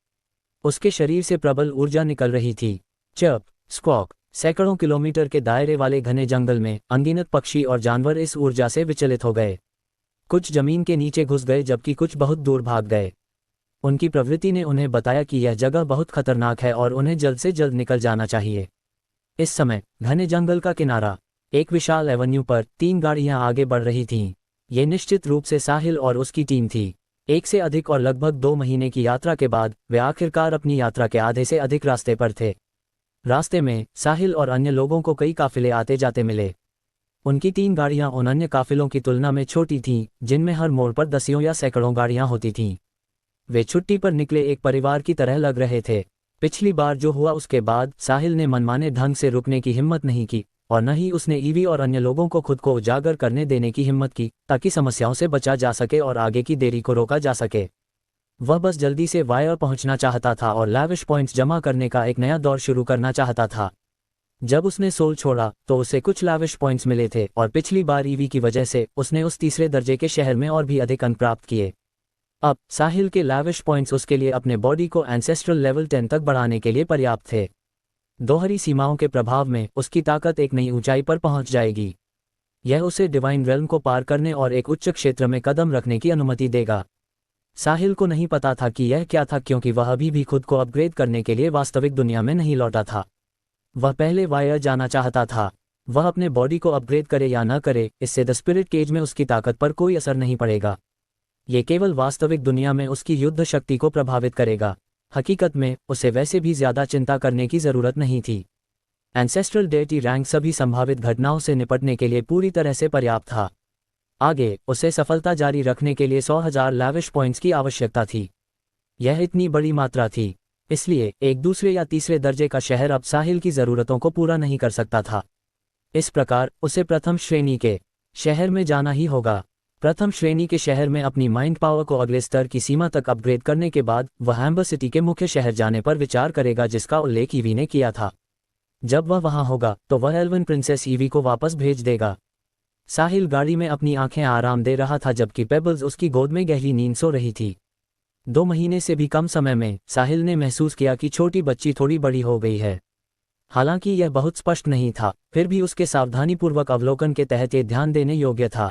उसके शरीर से प्रबल ऊर्जा निकल रही थी। Chirp, squawk. सैकड़ों किलोमीटर के दायरे वाले घने जंगल में अनगिनत पक्षी और जानवर इस ऊर्जा से विचलित हो गए। कुछ जमीन के नीचे घुस गए जबकि कुछ बहुत दूर भाग गए। उनकी प्रवृत्ति ने उन्हें बताया कि यह जगह बहुत खतरनाक है और उन्हें जल्द से जल्द निकल जाना चाहिए। इस समय घने जंगल का किनारा, एक विशाल एवेन्यू पर 3 गाड़ियां आगे बढ़ रही थीं। ये निश्चित रूप से साहिल और उसकी टीम थी। एक से अधिक और लगभग 2 महीने की यात्रा के बाद वे आखिरकार अपनी यात्रा के आधे से अधिक रास्ते पर थे। रास्ते में साहिल और अन्य लोगों को कई काफिले आते जाते मिले। उनकी 3 गाड़ियां उन अन्य काफिलों की तुलना में छोटी थीं, जिनमें हर मोड़ पर दसियों या सैकड़ों गाड़ियां होती थीं। वे छुट्टी पर निकले एक परिवार की तरह लग रहे थे। पिछली बार जो हुआ उसके बाद साहिल ने मनमाने ढंग से रुकने की हिम्मत नहीं की और न ही उसने ईवी और अन्य लोगों को खुद को उजागर करने देने की हिम्मत की, ताकि समस्याओं से बचा जा सके और आगे की देरी को रोका जा सके। वह बस जल्दी से वायर पहुंचना चाहता था और लैविश पॉइंट्स जमा करने का एक नया दौर शुरू करना चाहता था। जब उसने सोल छोड़ा तो उसे कुछ लैविश पॉइंट्स मिले थे और पिछली बार ईवी की वजह से उसने उस तीसरे दर्जे के शहर में और भी अधिक अंक प्राप्त किए। अब साहिल के लैविश पॉइंट्स उसके लिए अपने बॉडी को एंसेस्ट्रल लेवल 10 तक बढ़ाने के लिए पर्याप्त थे। दोहरी सीमाओं के प्रभाव में उसकी ताकत एक नई ऊंचाई पर पहुंच जाएगी। यह उसे डिवाइन रेल्म को पार करने और एक उच्च क्षेत्र में कदम रखने की अनुमति देगा। साहिल को नहीं पता था कि यह क्या था, क्योंकि वह अभी भी खुद को अपग्रेड करने के लिए वास्तविक दुनिया में नहीं लौटा था। वह पहले वायर जाना चाहता था। वह अपने बॉडी को अपग्रेड करे या न करे, इससे द स्पिरिट केज में उसकी ताकत पर कोई असर नहीं पड़ेगा। ये केवल वास्तविक दुनिया में उसकी युद्ध शक्ति को प्रभावित करेगा। हकीकत में उसे वैसे भी ज्यादा चिंता करने की जरूरत नहीं थी। एंसेस्ट्रल डेटी रैंक सभी संभावित घटनाओं से निपटने के लिए पूरी तरह से पर्याप्त था। आगे उसे सफलता जारी रखने के लिए 100,000 लैविश पॉइंट्स की आवश्यकता थी। यह इतनी बड़ी मात्रा थी, इसलिए एक दूसरे या तीसरे दर्जे का शहर अब साहिल की जरूरतों को पूरा नहीं कर सकता था। इस प्रकार उसे प्रथम श्रेणी के शहर में जाना ही होगा। प्रथम श्रेणी के शहर में अपनी माइंड पावर को अगले स्तर की सीमा तक अपग्रेड करने के बाद वह एम्बर सिटी के मुख्य शहर जाने पर विचार करेगा, जिसका उल्लेख ईवी ने किया था। जब वह वहां होगा तो वह एल्विन प्रिंसेस ईवी को वापस भेज देगा। साहिल गाड़ी में अपनी आंखें आराम दे रहा था जबकि पेबल्स उसकी गोद में गहरी नींद सो रही थी। 2 महीने से भी कम समय में साहिल ने महसूस किया कि छोटी बच्ची थोड़ी बड़ी हो गई है। हालांकि यह बहुत स्पष्ट नहीं था, फिर भी उसके सावधानीपूर्वक अवलोकन के तहत ये ध्यान देने योग्य था।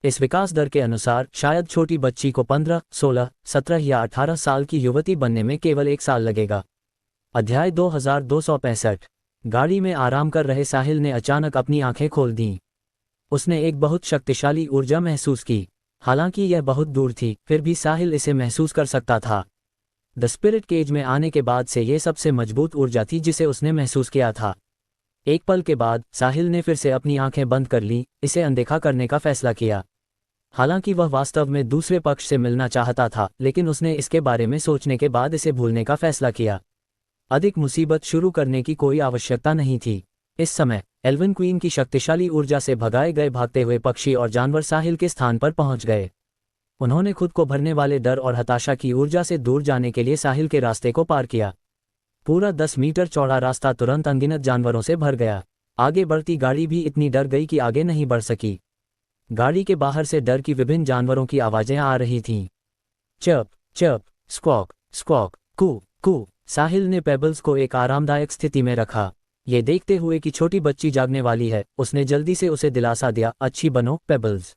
इस विकास दर के अनुसार शायद छोटी बच्ची को 15, 16, 17 या 18 साल की युवती बनने में केवल 1 साल लगेगा। अध्याय 2265। गाड़ी में आराम कर रहे साहिल ने अचानक अपनी आंखें खोल दीं। उसने एक बहुत शक्तिशाली ऊर्जा महसूस की। हालांकि यह बहुत दूर थी, फिर भी साहिल इसे महसूस कर सकता था। द स्पिरिट केज में आने के बाद से यह सबसे मजबूत ऊर्जा थी जिसे उसने महसूस किया था। एक पल के बाद साहिल ने फिर से अपनी आंखें बंद कर लीं, इसे अनदेखा करने का फैसला किया। हालांकि वह वास्तव में दूसरे पक्ष से मिलना चाहता था, लेकिन उसने इसके बारे में सोचने के बाद इसे भूलने का फैसला किया। अधिक मुसीबत शुरू करने की कोई आवश्यकता नहीं थी। इस समय एल्विन क्वीन की शक्तिशाली ऊर्जा से भगाए गए भागते हुए पक्षी और जानवर साहिल के स्थान पर पहुंच गए। उन्होंने खुद को भरने वाले डर और हताशा की ऊर्जा से दूर जाने के लिए साहिल के रास्ते को पार किया। पूरा 10 मीटर चौड़ा रास्ता तुरंत अनगिनत जानवरों से भर गया। आगे बढ़ती गाड़ी भी इतनी डर गई कि आगे नहीं बढ़ सकी। गाड़ी के बाहर से डर की विभिन्न जानवरों की आवाजें आ रही थीं। चर्प चर्प, स्क्वॉक स्क्वॉक, कू कू। साहिल ने पेबल्स को एक आरामदायक स्थिति में रखा। ये देखते हुए कि छोटी बच्ची जागने वाली है, उसने जल्दी से उसे दिलासा दिया, अच्छी बनो पेबल्स।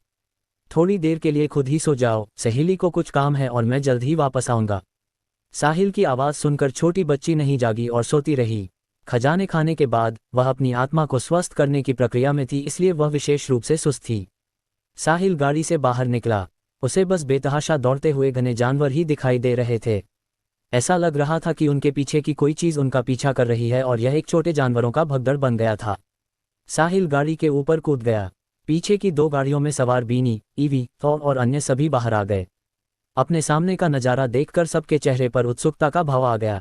थोड़ी देर के लिए खुद ही सो जाओ, सहेली को कुछ काम है और मैं जल्द ही वापस आऊंगा। साहिल की आवाज सुनकर छोटी बच्ची नहीं जागी और सोती रही। खजाने खाने के बाद वह अपनी आत्मा को स्वस्थ करने की प्रक्रिया में थी, इसलिए वह विशेष रूप से सुस्त थी। साहिल गाड़ी से बाहर निकला। उसे बस बेतहाशा दौड़ते हुए घने जानवर ही दिखाई दे रहे थे। ऐसा लग रहा था कि उनके पीछे की कोई चीज उनका पीछा कर रही है और यह एक छोटे जानवरों का भगदड़ बन गया था। साहिल गाड़ी के ऊपर कूद गया। पीछे की 2 गाड़ियों में सवार बीनी, ईवी, थॉर और अन्य सभी बाहर आ गए। अपने सामने का नजारा देखकर सबके चेहरे पर उत्सुकता का भाव आ गया।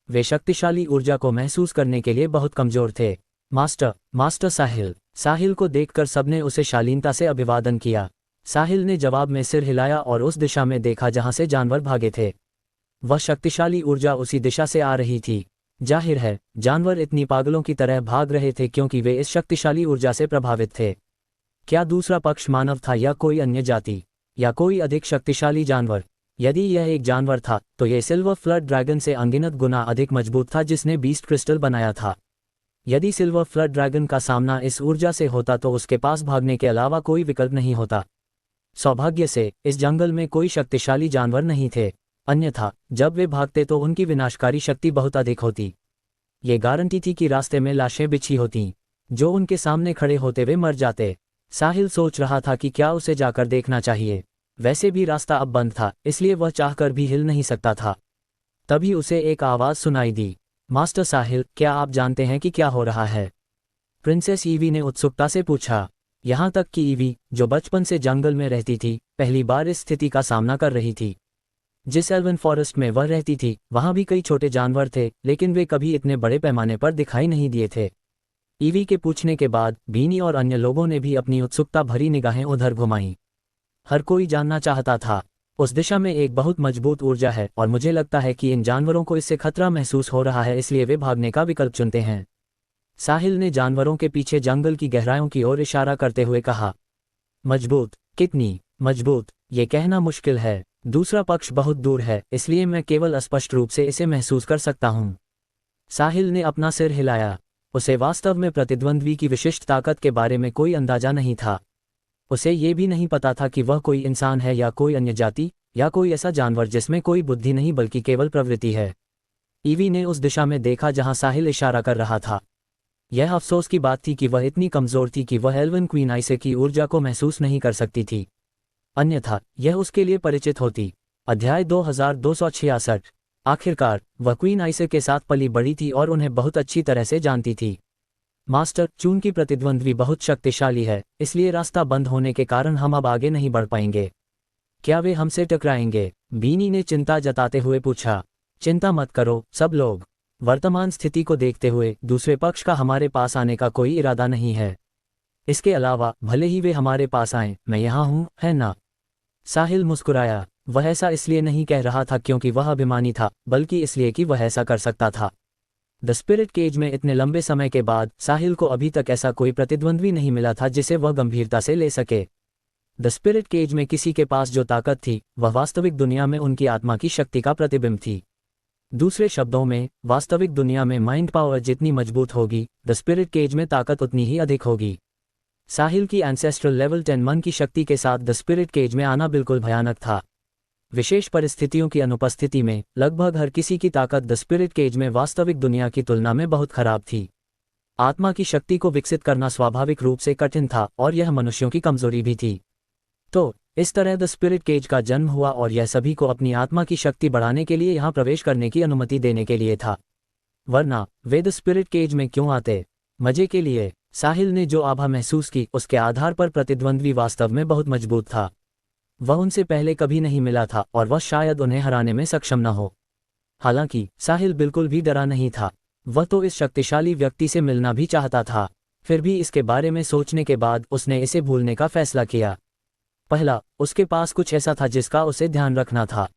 वे शक्तिशाली ऊर्जा को महसूस करने के लिए बहुत कमजोर थे। मास्टर साहिल। साहिल को देखकर सबने उसे शालीनता से अभिवादन किया। साहिल ने जवाब में सिर हिलाया और उस दिशा में देखा जहां से जानवर भागे थे। वह शक्तिशाली ऊर्जा उसी दिशा से आ रही थी। जाहिर है, जानवर इतनी पागलों की तरह भाग रहे थे क्योंकि वे इस शक्तिशाली ऊर्जा से प्रभावित थे। क्या दूसरा पक्ष मानव था या कोई अन्य जाति या कोई अधिक शक्तिशाली जानवर? यदि यह एक जानवर था तो यह सिल्वर फ्लड ड्रैगन से अनगिनत गुना अधिक मजबूत था जिसने बीस्ट क्रिस्टल बनाया था। यदि सिल्वर फ्लड ड्रैगन का सामना इस ऊर्जा से होता तो उसके पास भागने के अलावा कोई विकल्प नहीं होता। सौभाग्य से इस जंगल में कोई शक्तिशाली जानवर नहीं थे, अन्यथा जब वे भागते तो उनकी विनाशकारी शक्ति बहुत अधिक होती। ये गारंटी थी कि रास्ते में लाशें बिछी होती जो उनके सामने खड़े होते वे मर जाते। साहिल सोच रहा था कि क्या उसे जाकर देखना चाहिए। वैसे भी रास्ता अब बंद था, इसलिए वह चाहकर भी हिल नहीं सकता था। तभी उसे एक आवाज़ सुनाई दी, मास्टर साहिल, क्या आप जानते हैं कि क्या हो रहा है? प्रिंसेस ईवी ने उत्सुकता से पूछा। यहाँ तक कि ईवी, जो बचपन से जंगल में रहती थी, पहली बार इस स्थिति का सामना कर रही थी। जिस एल्वन फॉरेस्ट में वह रहती थी वहाँ भी कई छोटे जानवर थे, लेकिन वे कभी इतने बड़े पैमाने पर दिखाई नहीं दिए थे। ईवी के पूछने के बाद बीनी और अन्य लोगों ने भी अपनी उत्सुकता भरी निगाहें उधर घुमाईं। हर कोई जानना चाहता था। उस दिशा में एक बहुत मजबूत ऊर्जा है और मुझे लगता है कि इन जानवरों को इससे खतरा महसूस हो रहा है, इसलिए वे भागने का विकल्प चुनते हैं। साहिल ने जानवरों के पीछे जंगल की गहराइयों की ओर इशारा करते हुए कहा। मजबूत? कितनी मजबूत ये कहना मुश्किल है। दूसरा पक्ष बहुत दूर है, इसलिए मैं केवल अस्पष्ट रूप से इसे महसूस कर सकता हूँ। साहिल ने अपना सिर हिलाया। उसे वास्तव में प्रतिद्वंद्वी की विशिष्ट ताकत के बारे में कोई अंदाजा नहीं था। उसे ये भी नहीं पता था कि वह कोई इंसान है या कोई अन्य जाति या कोई ऐसा जानवर जिसमें कोई बुद्धि नहीं बल्कि केवल प्रवृत्ति है। ईवी ने उस दिशा में देखा जहां साहिल इशारा कर रहा था। यह अफसोस की बात थी कि वह इतनी कमजोर थी कि वह एल्वन क्वीन आइसे की ऊर्जा को महसूस नहीं कर सकती थी, अन्यथा यह उसके लिए परिचित होती। अध्याय 2266। आखिरकार वह क्वीन आइसे के साथ पली बड़ी थी और उन्हें बहुत अच्छी तरह से जानती थी। मास्टर, चून की प्रतिद्वंद्वी बहुत शक्तिशाली है, इसलिए रास्ता बंद होने के कारण हम अब आगे नहीं बढ़ पाएंगे। क्या वे हमसे टकराएंगे? बीनी ने चिंता जताते हुए पूछा। चिंता मत करो सब लोग, वर्तमान स्थिति को देखते हुए दूसरे पक्ष का हमारे पास आने का कोई इरादा नहीं है। इसके अलावा भले ही वे हमारे पास आएं, मैं यहाँ हूँ, है ना? साहिल मुस्कुराया। वह ऐसा इसलिए नहीं कह रहा था क्योंकि वह अभिमानी था, बल्कि इसलिए कि वह ऐसा कर सकता था। द स्पिरिट केज में इतने लंबे समय के बाद साहिल को अभी तक ऐसा कोई प्रतिद्वंद्वी नहीं मिला था जिसे वह गंभीरता से ले सके। द स्पिरिट केज में किसी के पास जो ताकत थी वह वास्तविक दुनिया में उनकी आत्मा की शक्ति का प्रतिबिंब थी। दूसरे शब्दों में, वास्तविक दुनिया में माइंड पावर जितनी मजबूत होगी, द स्पिरिट केज में ताकत उतनी ही अधिक होगी। साहिल की एंसेस्ट्रल लेवल 10 मन की शक्ति के साथ द स्पिरिट केज में आना बिल्कुल भयानक था। विशेष परिस्थितियों की अनुपस्थिति में लगभग हर किसी की ताकत द स्पिरिट केज में वास्तविक दुनिया की तुलना में बहुत खराब थी। आत्मा की शक्ति को विकसित करना स्वाभाविक रूप से कठिन था और यह मनुष्यों की कमजोरी भी थी। तो इस तरह द स्पिरिट केज का जन्म हुआ और यह सभी को अपनी आत्मा की शक्ति बढ़ाने के लिए यहाँ प्रवेश करने की अनुमति देने के लिए था। वरना वे द स्पिरिट केज में क्यों आते? मजे के लिए। साहिल ने जो आभा महसूस की उसके आधार पर प्रतिद्वंद्वी वास्तव में बहुत मजबूत था। वह उनसे पहले कभी नहीं मिला था और वह शायद उन्हें हराने में सक्षम न हो। हालांकि साहिल बिल्कुल भी डरा नहीं था। वह तो इस शक्तिशाली व्यक्ति से मिलना भी चाहता था। फिर भी इसके बारे में सोचने के बाद उसने इसे भूलने का फैसला किया। पहला, उसके पास कुछ ऐसा था जिसका उसे ध्यान रखना था।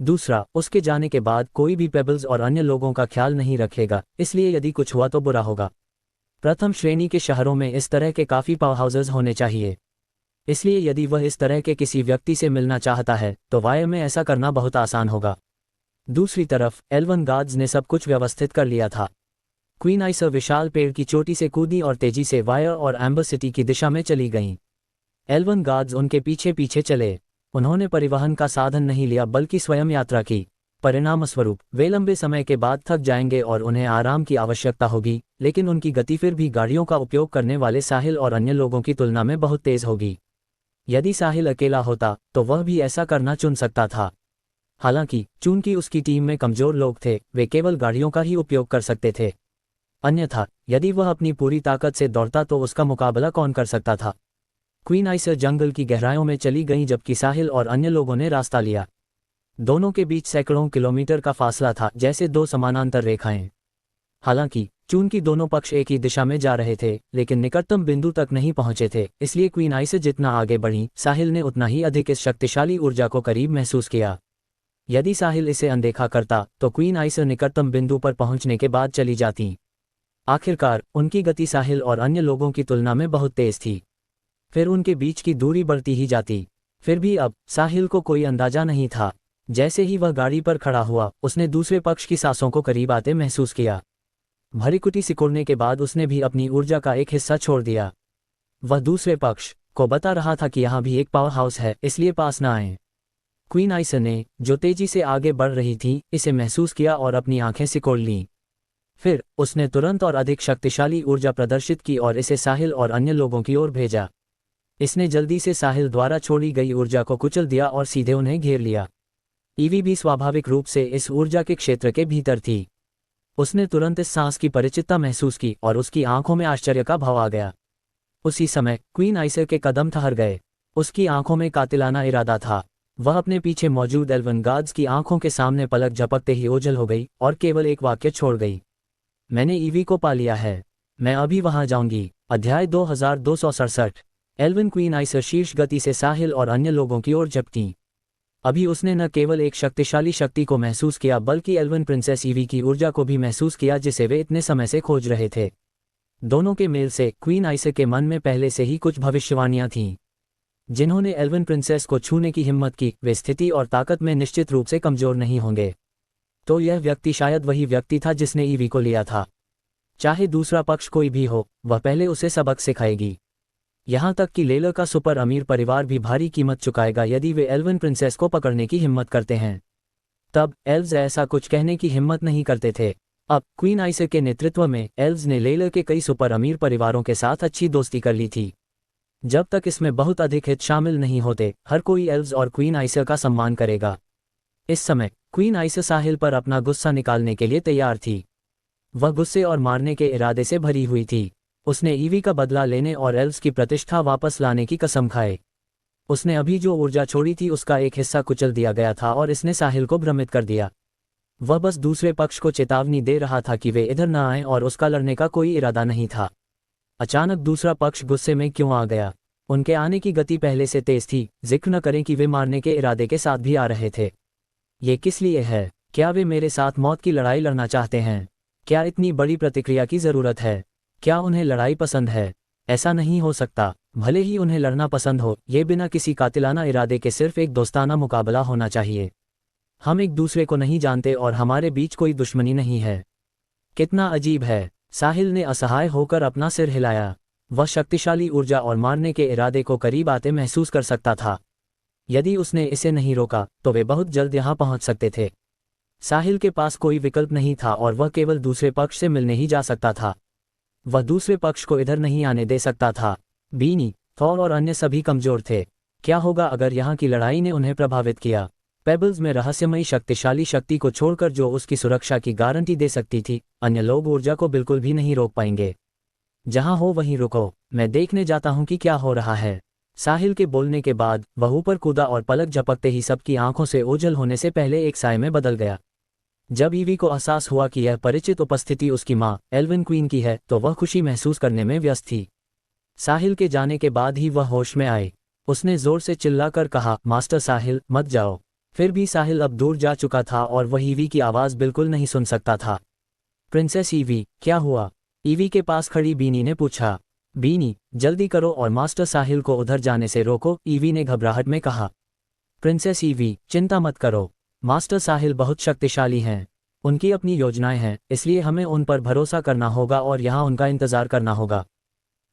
दूसरा, उसके जाने के बाद कोई भी पेबल्स और अन्य लोगों का ख्याल नहीं रखेगा, इसलिए यदि कुछ हुआ तो बुरा होगा। प्रथम श्रेणी के शहरों में इस तरह के काफ़ी पावर हाउसेज होने चाहिए, इसलिए यदि वह इस तरह के किसी व्यक्ति से मिलना चाहता है तो वायर में ऐसा करना बहुत आसान होगा। दूसरी तरफ एल्वन गार्ड्स ने सब कुछ व्यवस्थित कर लिया था। क्वीन आइसर विशाल पेड़ की चोटी से कूदी और तेजी से वायर और एम्बर सिटी की दिशा में चली गईं। एल्वन गार्ड्स उनके पीछे पीछे चले। उन्होंने परिवहन का साधन नहीं लिया बल्कि स्वयं यात्रा की। परिणामस्वरूप वे लंबे समय के बाद थक जाएंगे और उन्हें आराम की आवश्यकता होगी, लेकिन उनकी गति फिर भी गाड़ियों का उपयोग करने वाले साहिल और अन्य लोगों की तुलना में बहुत तेज होगी। यदि साहिल अकेला होता तो वह भी ऐसा करना चुन सकता था। हालांकि चूंकि उसकी टीम में कमजोर लोग थे, वे केवल गाड़ियों का ही उपयोग कर सकते थे। अन्यथा यदि वह अपनी पूरी ताकत से दौड़ता तो उसका मुकाबला कौन कर सकता था? क्वीन आइसर जंगल की गहराइयों में चली गईं जबकि साहिल और अन्य लोगों ने रास्ता लिया। दोनों के बीच सैकड़ों किलोमीटर का फासला था, जैसे दो समानांतर रेखाएं। हालांकि चूंकि दोनों पक्ष एक ही दिशा में जा रहे थे लेकिन निकटतम बिंदु तक नहीं पहुंचे थे, इसलिए क्वीन आइसर जितना आगे बढ़ी, साहिल ने उतना ही अधिक इस शक्तिशाली ऊर्जा को करीब महसूस किया। यदि साहिल इसे अनदेखा करता तो क्वीन आइसर निकटतम बिंदु पर पहुंचने के बाद चली जाती। आखिरकार उनकी गति साहिल और अन्य लोगों की तुलना में बहुत तेज थी। फिर उनके बीच की दूरी बढ़ती ही जाती। फिर भी अब साहिल को कोई अंदाजा नहीं था। जैसे ही वह गाड़ी पर खड़ा हुआ, उसने दूसरे पक्ष की सांसों को करीब आते महसूस किया। भरीकुटी सिकुड़ने के बाद उसने भी अपनी ऊर्जा का एक हिस्सा छोड़ दिया। वह दूसरे पक्ष को बता रहा था कि यहाँ भी एक पावर हाउस है, इसलिए पास न आए। क्वीन आइसर ने, जो तेजी से आगे बढ़ रही थी, इसे महसूस किया और अपनी आंखें सिकोड़ लीं। फिर उसने तुरंत और अधिक शक्तिशाली ऊर्जा प्रदर्शित की और इसे साहिल और अन्य लोगों की ओर भेजा। इसने जल्दी से साहिल द्वारा छोड़ी गई ऊर्जा को कुचल दिया और सीधे उन्हें घेर लिया। ईवी भी स्वाभाविक रूप से इस ऊर्जा के क्षेत्र के भीतर थी। उसने तुरंत इस सांस की परिचितता महसूस की और उसकी आंखों में आश्चर्य का भाव आ गया। उसी समय क्वीन आइसर के कदम ठहर गए। उसकी आंखों में कातिलाना इरादा था। वह अपने पीछे मौजूद एल्वन गार्ड्स की आंखों के सामने पलक झपकते ही ओझल हो गई और केवल एक वाक्य छोड़ गई, मैंने ईवी को पा लिया है, मैं अभी वहां जाऊंगी। अध्याय 2267। एल्वन क्वीन आइसर शीर्ष गति से साहिल और अन्य लोगों की ओर झपटी। अभी उसने न केवल एक शक्तिशाली शक्ति को महसूस किया, बल्कि एल्वन प्रिंसेस ईवी की ऊर्जा को भी महसूस किया, जिसे वे इतने समय से खोज रहे थे। दोनों के मेल से क्वीन आइसर के मन में पहले से ही कुछ भविष्यवाणियां थीं। जिन्होंने एल्वन प्रिंसेस को छूने की हिम्मत की, वे स्थिति और ताकत में निश्चित रूप से कमजोर नहीं होंगे। तो यह व्यक्ति शायद वही व्यक्ति था जिसने ईवी को लिया था। चाहे दूसरा पक्ष कोई भी हो, वह पहले उसे सबक सिखाएगी। यहाँ तक कि लेलर का सुपर अमीर परिवार भी भारी कीमत चुकाएगा यदि वे एल्वन प्रिंसेस को पकड़ने की हिम्मत करते हैं। तब एल्व्स ऐसा कुछ कहने की हिम्मत नहीं करते थे। अब क्वीन आइसर के नेतृत्व में एल्व्स ने लेलर के कई सुपर अमीर परिवारों के साथ अच्छी दोस्ती कर ली थी। जब तक इसमें बहुत अधिक हित शामिल नहीं होते, हर कोई एल्व्स और क्वीन आइसर का सम्मान करेगा। इस समय क्वीन आइसर साहिल पर अपना गुस्सा निकालने के लिए तैयार थी। वह गुस्से और मारने के इरादे से भरी हुई थी। उसने ईवी का बदला लेने और एल्व्स की प्रतिष्ठा वापस लाने की कसम खाई। उसने अभी जो ऊर्जा छोड़ी थी उसका एक हिस्सा कुचल दिया गया था और इसने साहिल को भ्रमित कर दिया। वह बस दूसरे पक्ष को चेतावनी दे रहा था कि वे इधर न आएं और उसका लड़ने का कोई इरादा नहीं था। अचानक दूसरा पक्ष गुस्से में क्यों आ गया? उनके आने की गति पहले से तेज थी। जिक्र न करें कि वे मारने के इरादे के साथ भी आ रहे थे। ये किस लिए है? क्या वे मेरे साथ मौत की लड़ाई लड़ना चाहते हैं? क्या इतनी बड़ी प्रतिक्रिया की जरूरत है? क्या उन्हें लड़ाई पसंद है? ऐसा नहीं हो सकता। भले ही उन्हें लड़ना पसंद हो, ये बिना किसी कातिलाना इरादे के सिर्फ एक दोस्ताना मुकाबला होना चाहिए। हम एक दूसरे को नहीं जानते और हमारे बीच कोई दुश्मनी नहीं है। कितना अजीब है। साहिल ने असहाय होकर अपना सिर हिलाया। वह शक्तिशाली ऊर्जा और मारने के इरादे को करीब आते महसूस कर सकता था। यदि उसने इसे नहीं रोका तो वे बहुत जल्द यहाँ पहुंच सकते थे। साहिल के पास कोई विकल्प नहीं था और वह केवल दूसरे पक्ष से मिलने ही जा सकता था। वह दूसरे पक्ष को इधर नहीं आने दे सकता था। बीनी, थॉर और अन्य सभी कमजोर थे। क्या होगा अगर यहाँ की लड़ाई ने उन्हें प्रभावित किया? पेबल्स में रहस्यमयी शक्तिशाली शक्ति को छोड़कर जो उसकी सुरक्षा की गारंटी दे सकती थी, अन्य लोग ऊर्जा को बिल्कुल भी नहीं रोक पाएंगे। जहां हो वहीं रुको, मैं देखने जाता हूं कि क्या हो रहा है। साहिल के बोलने के बाद वह ऊपर कूदा और पलक झपकते ही सबकी आंखों से ओझल होने से पहले एक साए में बदल गया। जब ईवी को एहसास हुआ कि यह परिचित उपस्थिति उसकी मां एल्विन क्वीन की है, तो वह खुशी महसूस करने में व्यस्त थी। साहिल के जाने के बाद ही वह होश में आई। उसने जोर से चिल्लाकर कहा, मास्टर साहिल, मत जाओ। फिर भी साहिल अब दूर जा चुका था और वह ईवी की आवाज़ बिल्कुल नहीं सुन सकता था। प्रिंसेस ईवी, क्या हुआ? ईवी के पास खड़ी बीनी ने पूछा। बीनी, जल्दी करो और मास्टर साहिल को उधर जाने से रोको, ईवी ने घबराहट में कहा। प्रिंसेस ईवी, चिंता मत करो। मास्टर साहिल बहुत शक्तिशाली हैं। उनकी अपनी योजनाएं हैं, इसलिए हमें उन पर भरोसा करना होगा और यहाँ उनका इंतजार करना होगा।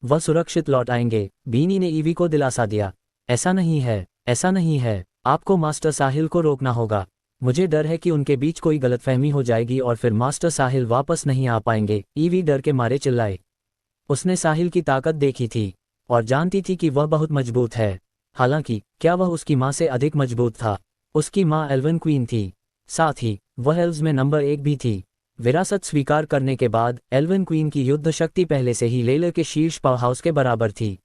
वह सुरक्षित लौट आएंगे, बीनी ने ईवी को दिलासा दिया। ऐसा नहीं है, ऐसा नहीं है। आपको मास्टर साहिल को रोकना होगा। मुझे डर है कि उनके बीच कोई गलतफहमी हो जाएगी और फिर मास्टर साहिल वापस नहीं आ पाएंगे, ईवी डर के मारे चिल्लाए। उसने साहिल की ताकत देखी थी और जानती थी कि वह बहुत मजबूत है। हालांकि क्या वह उसकी मां से अधिक मजबूत था? उसकी मां एल्विन क्वीन थी, साथ ही वह एल्व्स में नंबर 1 भी थी। विरासत स्वीकार करने के बाद एल्विन क्वीन की युद्ध शक्ति पहले से ही लेलर के शीर्ष पावर हाउस के बराबर थी।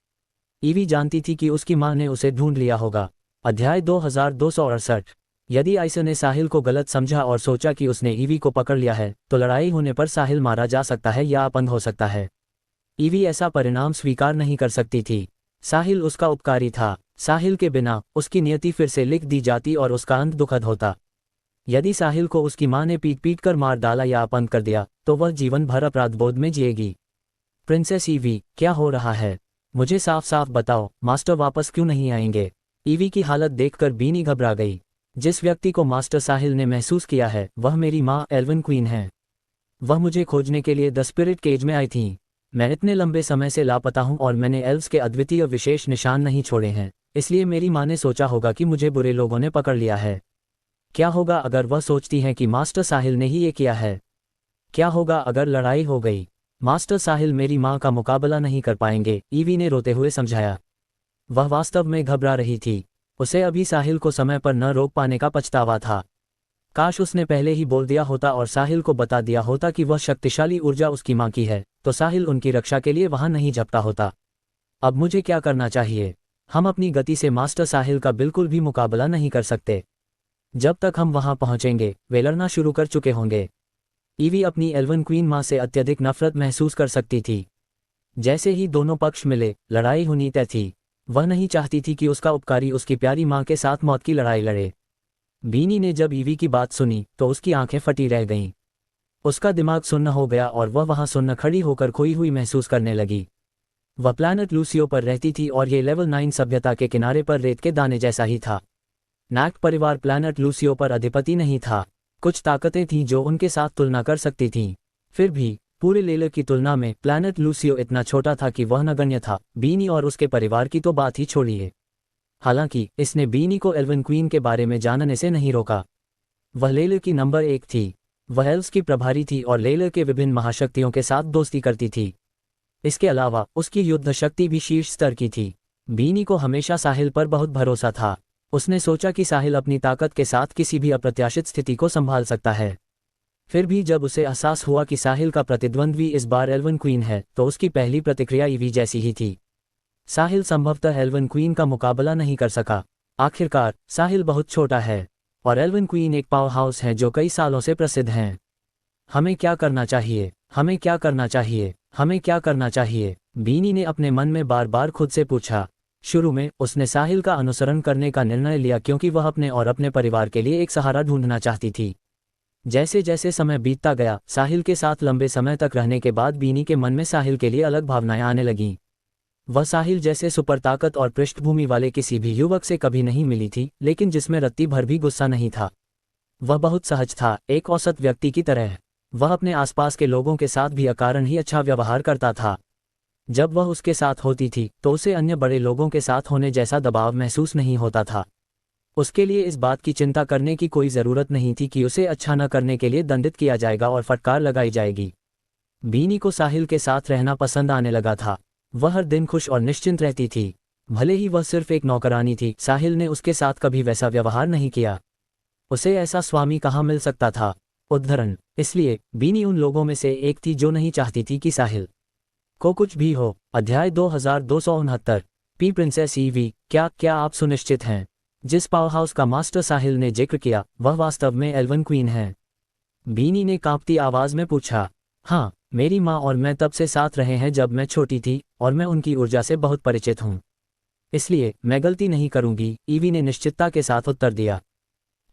ईवी जानती थी कि उसकी मां ने उसे ढूंढ लिया होगा। अध्याय 2268। यदि आइसर ने साहिल को गलत समझा और सोचा कि उसने ईवी को पकड़ लिया है, तो लड़ाई होने पर साहिल मारा जा सकता है या अपंग हो सकता है। ईवी ऐसा परिणाम स्वीकार नहीं कर सकती थी। साहिल उसका उपकारी था। साहिल के बिना उसकी नियति फिर से लिख दी जाती और उसका अंत दुखद होता। यदि साहिल को उसकी मां ने पीट पीट कर मार डाला या अपंग कर दिया, तो वह जीवन भर अपराध बोध में जिएगी। प्रिंसेस ईवी, क्या हो रहा है? मुझे साफ साफ बताओ, मास्टर वापस क्यों नहीं आएंगे? ईवी की हालत देखकर बीनी घबरा गई। जिस व्यक्ति को मास्टर साहिल ने महसूस किया है वह मेरी माँ एल्वन क्वीन है। वह मुझे खोजने के लिए द स्पिरिट केज में आई थी। मैं इतने लंबे समय से लापता हूँ और मैंने एल्व्स के अद्वितीय विशेष निशान नहीं छोड़े हैं, इसलिए मेरी माँ ने सोचा होगा कि मुझे बुरे लोगों ने पकड़ लिया है। क्या होगा अगर वह सोचती हैं कि मास्टर साहिल ने ही ये किया है? क्या होगा अगर लड़ाई हो गई? मास्टर साहिल मेरी माँ का मुकाबला नहीं कर पाएंगे, ईवी ने रोते हुए समझाया। वह वास्तव में घबरा रही थी। उसे अभी साहिल को समय पर न रोक पाने का पछतावा था। काश उसने पहले ही बोल दिया होता और साहिल को बता दिया होता कि वह शक्तिशाली ऊर्जा उसकी माँ की है, तो साहिल उनकी रक्षा के लिए वहां नहीं झपटा होता। अब मुझे क्या करना चाहिए? हम अपनी गति से मास्टर साहिल का बिल्कुल भी मुकाबला नहीं कर सकते। जब तक हम वहां पहुंचेंगे वे लड़ना शुरू कर चुके होंगे। ईवी अपनी एल्वन क्वीन माँ से अत्यधिक नफरत महसूस कर सकती थी। जैसे ही दोनों पक्ष मिले, लड़ाई होनी तय थी। वह नहीं चाहती थी कि उसका उपकारी उसकी प्यारी माँ के साथ मौत की लड़ाई लड़े। बीनी ने जब ईवी की बात सुनी तो उसकी आंखें फटी रह गईं। उसका दिमाग सुन्न हो गया और वह वहां सुन्न खड़ी होकर खोई हुई महसूस करने लगी। वह प्लैनेट लूसियो पर रहती थी और ये लेवल 9 सभ्यता के किनारे पर रेत के दाने जैसा ही था। नैक्ट परिवार प्लैनेट लूसियो पर अधिपति नहीं था। कुछ ताकतें थीं जो उनके साथ तुलना कर सकती थीं। फिर भी पूरे लेलर की तुलना में प्लैनेट लूसियो इतना छोटा था कि वह नगण्य था। बीनी और उसके परिवार की तो बात ही छोड़िए। हालांकि इसने बीनी को एल्वन क्वीन के बारे में जानने से नहीं रोका। वह लेलर की नंबर 1 थी। वह एल्व्स की प्रभारी थी और लेलर के विभिन्न महाशक्तियों के साथ दोस्ती करती थी। इसके अलावा उसकी युद्ध शक्ति भी शीर्ष स्तर की थी। बीनी को हमेशा साहिल पर बहुत भरोसा था। उसने सोचा कि साहिल अपनी ताकत के साथ किसी भी अप्रत्याशित स्थिति को संभाल सकता है। फिर भी जब उसे एहसास हुआ कि साहिल का प्रतिद्वंद्वी इस बार एल्वन क्वीन है तो उसकी पहली प्रतिक्रिया ईवी जैसी ही थी। साहिल संभवतः एल्वन क्वीन का मुकाबला नहीं कर सका। आखिरकार साहिल बहुत छोटा है और एल्वन क्वीन एक पावर हाउस है जो कई सालों से प्रसिद्ध हैं। हमें क्या करना चाहिए? हमें क्या करना चाहिए? हमें क्या करना चाहिए? बीनी ने अपने मन में बार बार खुद से पूछा। शुरू में उसने साहिल का अनुसरण करने का निर्णय लिया क्योंकि वह अपने और अपने परिवार के लिए एक सहारा ढूंढना चाहती थी। जैसे जैसे समय बीतता गया, साहिल के साथ लंबे समय तक रहने के बाद बीनी के मन में साहिल के लिए अलग भावनाएं आने लगीं। वह साहिल जैसे सुपर ताकत और पृष्ठभूमि वाले किसी भी युवक से कभी नहीं मिली थी, लेकिन जिसमें रत्ती भर भी गुस्सा नहीं था। वह बहुत सहज था, एक औसत व्यक्ति की तरह। वह अपने आसपास के लोगों के साथ भी अकारण ही अच्छा व्यवहार करता था। जब वह उसके साथ होती थी तो उसे अन्य बड़े लोगों के साथ होने जैसा दबाव महसूस नहीं होता था। उसके लिए इस बात की चिंता करने की कोई ज़रूरत नहीं थी कि उसे अच्छा न करने के लिए दंडित किया जाएगा और फटकार लगाई जाएगी। बीनी को साहिल के साथ रहना पसंद आने लगा था। वह हर दिन खुश और निश्चिंत रहती थी। भले ही वह सिर्फ एक नौकरानी थी, साहिल ने उसके साथ कभी वैसा व्यवहार नहीं किया। उसे ऐसा स्वामी कहाँ मिल सकता था? उद्धरण। इसलिए बीनी उन लोगों में से एक थी जो नहीं चाहती थी कि साहिल को कुछ भी हो। अध्याय 2269। पी प्रिंसेस ईवी, क्या आप सुनिश्चित हैं? जिस पावर हाउस का मास्टर साहिल ने जिक्र किया वह वास्तव में एल्वन क्वीन है? बीनी ने कांपती आवाज में पूछा। हाँ, मेरी माँ और मैं तब से साथ रहे हैं जब मैं छोटी थी और मैं उनकी ऊर्जा से बहुत परिचित हूँ। इसलिए मैं गलती नहीं करूंगी, ईवी ने निश्चितता के साथ उत्तर दिया।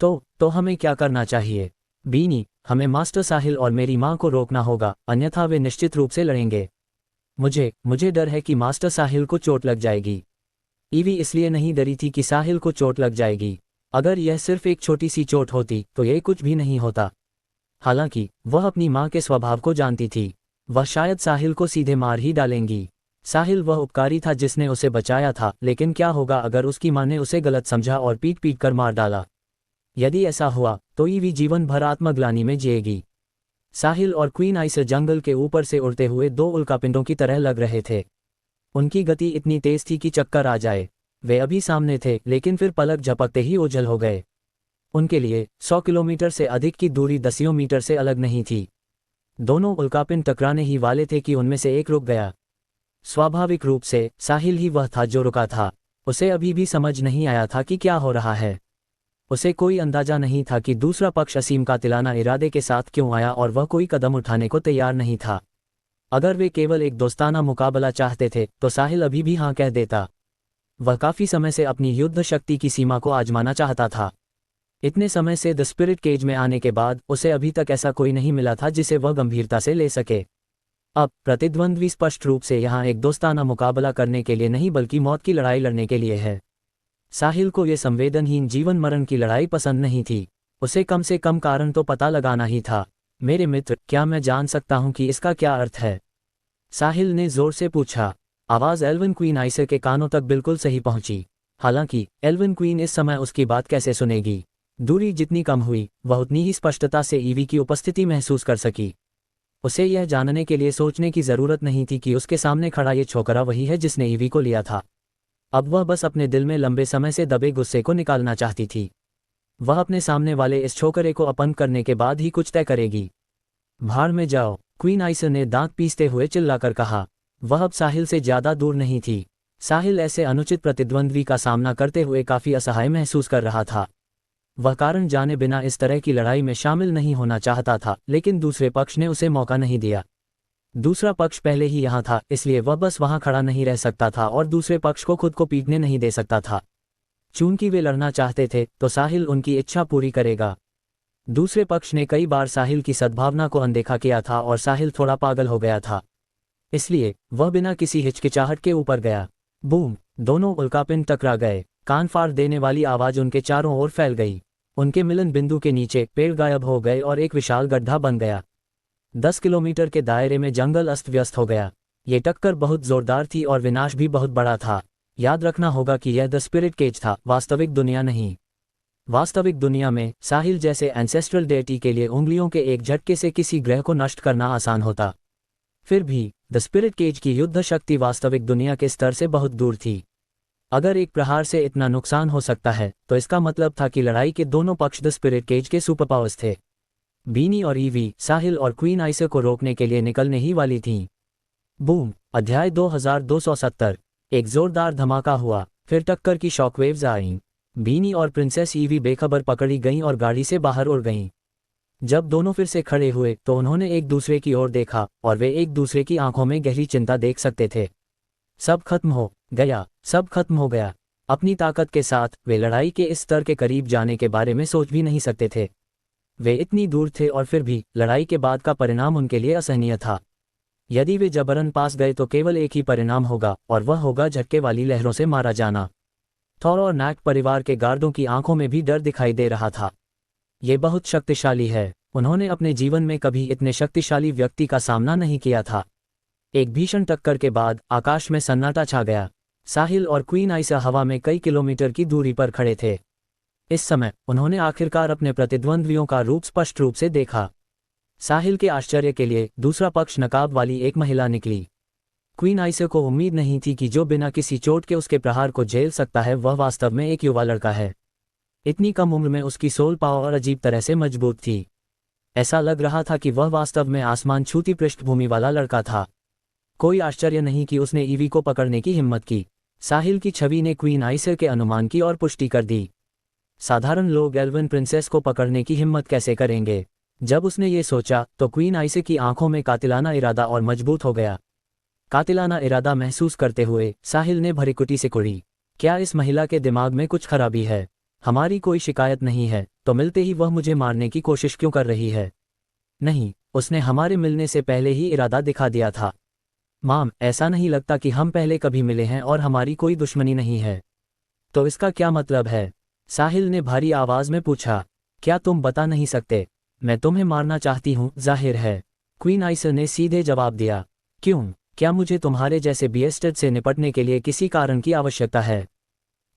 तो हमें क्या करना चाहिए? बीनी, हमें मास्टर साहिल और मेरी माँ को रोकना होगा, अन्यथा वे निश्चित रूप से लड़ेंगे। मुझे डर है कि मास्टर साहिल को चोट लग जाएगी। ईवी इसलिए नहीं डरी थी कि साहिल को चोट लग जाएगी। अगर यह सिर्फ एक छोटी सी चोट होती तो यह कुछ भी नहीं होता। हालांकि वह अपनी माँ के स्वभाव को जानती थी। वह शायद साहिल को सीधे मार ही डालेंगी। साहिल वह उपकारी था जिसने उसे बचाया था, लेकिन क्या होगा अगर उसकी माँ ने उसे गलत समझा और पीट पीट कर मार डाला? यदि ऐसा हुआ तो ईवी जीवन भर आत्मग्लानि में जिएगी। साहिल और क्वीन आइसर जंगल के ऊपर से उड़ते हुए दो उल्कापिंडों की तरह लग रहे थे। उनकी गति इतनी तेज थी कि चक्कर आ जाए। वे अभी सामने थे, लेकिन फिर पलक झपकते ही ओझल हो गए। उनके लिए 100 किलोमीटर से अधिक की दूरी दसियों मीटर से अलग नहीं थी। दोनों उल्कापिंड टकराने ही वाले थे कि उनमें से एक रुक गया। स्वाभाविक रूप से साहिल ही वह था जो रुका था। उसे अभी भी समझ नहीं आया था कि क्या हो रहा है। उसे कोई अंदाजा नहीं था कि दूसरा पक्ष असीम कातिलाना इरादे के साथ क्यों आया और वह कोई कदम उठाने को तैयार नहीं था। अगर वे केवल एक दोस्ताना मुकाबला चाहते थे तो साहिल अभी भी हाँ कह देता। वह काफी समय से अपनी युद्ध शक्ति की सीमा को आजमाना चाहता था। इतने समय से द स्पिरिट केज में आने के बाद उसे अभी तक ऐसा कोई नहीं मिला था जिसे वह गंभीरता से ले सके। अब प्रतिद्वंद्वी स्पष्ट रूप से यहाँ एक दोस्ताना मुकाबला करने के लिए नहीं बल्कि मौत की लड़ाई लड़ने के लिए है। साहिल को ये संवेदनहीन जीवन मरण की लड़ाई पसंद नहीं थी। उसे कम से कम कारण तो पता लगाना ही था। मेरे मित्र, क्या मैं जान सकता हूँ कि इसका क्या अर्थ है? साहिल ने जोर से पूछा। आवाज़ एल्विन क्वीन आइसर के कानों तक बिल्कुल सही पहुंची। हालांकि एल्विन क्वीन इस समय उसकी बात कैसे सुनेगी। दूरी जितनी कम हुई, वह उतनी ही स्पष्टता से ईवी की उपस्थिति महसूस कर सकी। उसे यह जानने के लिए सोचने की जरूरत नहीं थी कि उसके सामने खड़ा ये छोकरा वही है जिसने ईवी को लिया था। अब वह बस अपने दिल में लंबे समय से दबे गुस्से को निकालना चाहती थी। वह अपने सामने वाले इस छोकरे को अपंग करने के बाद ही कुछ तय करेगी। भाड़ में जाओ, क्वीन आइसर ने दांत पीसते हुए चिल्लाकर कहा। वह अब साहिल से ज्यादा दूर नहीं थी। साहिल ऐसे अनुचित प्रतिद्वंद्वी का सामना करते हुए काफी असहाय महसूस कर रहा था। वह कारण जाने बिना इस तरह की लड़ाई में शामिल नहीं होना चाहता था, लेकिन दूसरे पक्ष ने उसे मौका नहीं दिया। दूसरा पक्ष पहले ही यहाँ था, इसलिए वह बस वहाँ खड़ा नहीं रह सकता था और दूसरे पक्ष को खुद को पीटने नहीं दे सकता था। चूंकि वे लड़ना चाहते थे तो साहिल उनकी इच्छा पूरी करेगा। दूसरे पक्ष ने कई बार साहिल की सद्भावना को अनदेखा किया था और साहिल थोड़ा पागल हो गया था। इसलिए वह बिना किसी हिचकिचाहट के ऊपर गया। बूम! दोनों उल्कापिंड टकरा गए। कान फाड़ देने वाली आवाज उनके चारों ओर फैल गई। उनके मिलन बिंदु के नीचे पेड़ गायब हो गए और एक विशाल गड्ढा बन गया। 10 किलोमीटर के दायरे में जंगल अस्त व्यस्त हो गया। ये टक्कर बहुत जोरदार थी और विनाश भी बहुत बड़ा था। याद रखना होगा कि यह द स्पिरिट केज था, वास्तविक दुनिया नहीं। वास्तविक दुनिया में साहिल जैसे एंसेस्ट्रल डेटी के लिए उंगलियों के एक झटके से किसी ग्रह को नष्ट करना आसान होता। फिर भी द स्पिरिट केज की युद्ध शक्ति वास्तविक दुनिया के स्तर से बहुत दूर थी। अगर एक प्रहार से इतना नुकसान हो सकता है तो इसका मतलब था कि लड़ाई के दोनों पक्ष द स्पिरिट केज के सुपरपावर्स थे। बीनी और ईवी साहिल और क्वीन आइसर को रोकने के लिए निकलने ही वाली थीं। बूम! अध्याय 2270। एक जोरदार धमाका हुआ, फिर टक्कर की शॉकवेव्स आईं। बीनी और प्रिंसेस ईवी बेखबर पकड़ी गईं और गाड़ी से बाहर उड़ गईं। जब दोनों फिर से खड़े हुए तो उन्होंने एक दूसरे की ओर देखा और वे एक दूसरे की आंखों में गहरी चिंता देख सकते थे। सब खत्म हो गया, सब खत्म हो गया। अपनी ताकत के साथ वे लड़ाई के इस स्तर के करीब जाने के बारे में सोच भी नहीं सकते थे। वे इतनी दूर थे और फिर भी लड़ाई के बाद का परिणाम उनके लिए असहनीय था। यदि वे जबरन पास गए तो केवल एक ही परिणाम होगा और वह होगा झटके वाली लहरों से मारा जाना। थॉर और नैक्ट परिवार के गार्डों की आंखों में भी डर दिखाई दे रहा था। ये बहुत शक्तिशाली है। उन्होंने अपने जीवन में कभी इतने शक्तिशाली व्यक्ति का सामना नहीं किया था। एक भीषण टक्कर के बाद आकाश में सन्नाटा छा गया। साहिल और क्वीन आइसा हवा में कई किलोमीटर की दूरी पर खड़े थे। इस समय उन्होंने आखिरकार अपने प्रतिद्वंद्वियों का रूप स्पष्ट रूप से देखा। साहिल के आश्चर्य के लिए दूसरा पक्ष नकाब वाली एक महिला निकली। क्वीन आइसा को उम्मीद नहीं थी कि जो बिना किसी चोट के उसके प्रहार को झेल सकता है वह वास्तव में एक युवा लड़का है। इतनी कम उम्र में उसकी सोल पावर अजीब तरह से मजबूत थी। ऐसा लग रहा था कि वह वास्तव में आसमान छूती पृष्ठभूमि वाला लड़का था। कोई आश्चर्य नहीं कि उसने ईवी को पकड़ने की हिम्मत की। साहिल की छवि ने क्वीन आइसर के अनुमान की और पुष्टि कर दी। साधारण लोग एल्विन प्रिंसेस को पकड़ने की हिम्मत कैसे करेंगे? जब उसने ये सोचा तो क्वीन आइसर की आंखों में कातिलाना इरादा और मजबूत हो गया। कातिलाना इरादा महसूस करते हुए साहिल ने भरीकुटी से कुड़ी। क्या इस महिला के दिमाग में कुछ खराबी है? हमारी कोई शिकायत नहीं है तो मिलते ही वह मुझे मारने की कोशिश क्यों कर रही है? नहीं, उसने हमारे मिलने से पहले ही इरादा दिखा दिया था। माम, ऐसा नहीं लगता कि हम पहले कभी मिले हैं और हमारी कोई दुश्मनी नहीं है। तो इसका क्या मतलब है? साहिल ने भारी आवाज में पूछा। क्या तुम बता नहीं सकते? मैं तुम्हें मारना चाहती हूँ, जाहिर है। क्वीन आइसर ने सीधे जवाब दिया। क्यों? क्या मुझे तुम्हारे जैसे बिएस्टेड से निपटने के लिए किसी कारण की आवश्यकता है?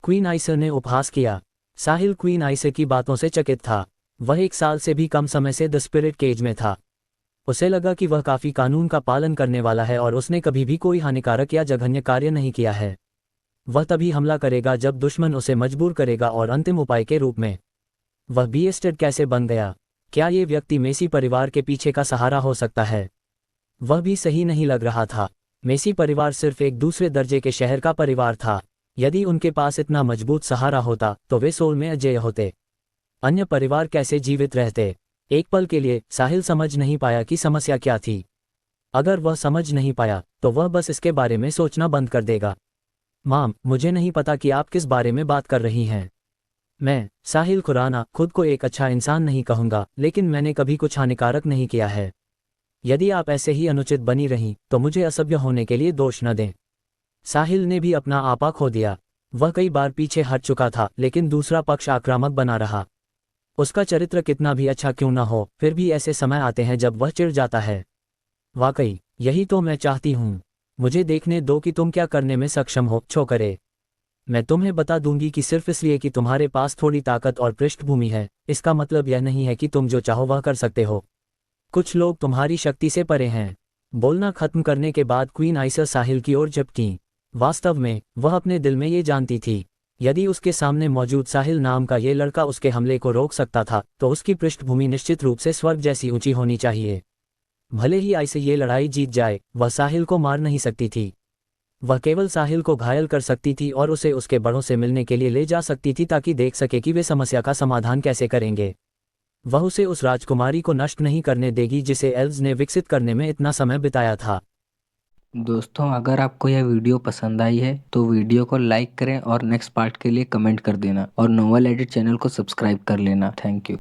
क्वीन आइसर ने उपहास किया। साहिल क्वीन आइसर की बातों से चकित था। वह 1 साल से भी कम समय से द स्पिरिट केज में था। उसे लगा कि वह काफी कानून का पालन करने वाला है और उसने कभी भी कोई हानिकारक या जघन्य कार्य नहीं किया है। वह तभी हमला करेगा जब दुश्मन उसे मजबूर करेगा और अंतिम उपाय के रूप में। वह बिएस्टेड कैसे बन गया? क्या ये व्यक्ति मेसी परिवार के पीछे का सहारा हो सकता है? वह भी सही नहीं लग रहा था। मेसी परिवार सिर्फ एक दूसरे दर्जे के शहर का परिवार था। यदि उनके पास इतना मजबूत सहारा होता तो वे सोल में अजेय होते। अन्य परिवार कैसे जीवित रहते? एक पल के लिए साहिल समझ नहीं पाया कि समस्या क्या थी। अगर वह समझ नहीं पाया तो वह बस इसके बारे में सोचना बंद कर देगा। माम, मुझे नहीं पता कि आप किस बारे में बात कर रही हैं। मैं, साहिल खुराना, खुद को एक अच्छा इंसान नहीं कहूँगा, लेकिन मैंने कभी कुछ हानिकारक नहीं किया है। यदि आप ऐसे ही अनुचित बनी रहीं तो मुझे असभ्य होने के लिए दोष न दें। साहिल ने भी अपना आपा खो दिया। वह कई बार पीछे हट चुका था, लेकिन दूसरा पक्ष आक्रामक बना रहा। उसका चरित्र कितना भी अच्छा क्यों न हो, फिर भी ऐसे समय आते हैं जब वह चिढ़ जाता है। वाकई यही तो मैं चाहती हूँ। मुझे देखने दो कि तुम क्या करने में सक्षम हो, छोकरे। मैं तुम्हें बता दूंगी कि सिर्फ इसलिए कि तुम्हारे पास थोड़ी ताकत और पृष्ठभूमि है, इसका मतलब यह नहीं है कि तुम जो चाहो वह कर सकते हो। कुछ लोग तुम्हारी शक्ति से परे हैं। बोलना खत्म करने के बाद क्वीन आइसा साहिल की ओर झपकी। वास्तव में वह अपने दिल में ये जानती थी, यदि उसके सामने मौजूद साहिल नाम का ये लड़का उसके हमले को रोक सकता था तो उसकी पृष्ठभूमि निश्चित रूप से स्वर्ग जैसी ऊंची होनी चाहिए। भले ही आइसे ये लड़ाई जीत जाए, वह साहिल को मार नहीं सकती थी। वह केवल साहिल को घायल कर सकती थी और उसे उसके बड़ों से मिलने के लिए ले जा सकती थी ताकि देख सके कि वे समस्या का समाधान कैसे करेंगे। वह उसे उस राजकुमारी को नष्ट नहीं करने देगी जिसे एल्व्स ने विकसित करने में इतना समय बिताया था। दोस्तों, अगर आपको यह वीडियो पसंद आई है तो वीडियो को लाइक करें और नेक्स्ट पार्ट के लिए कमेंट कर देना और नोवेल एडिट चैनल को सब्सक्राइब कर लेना। Thank you.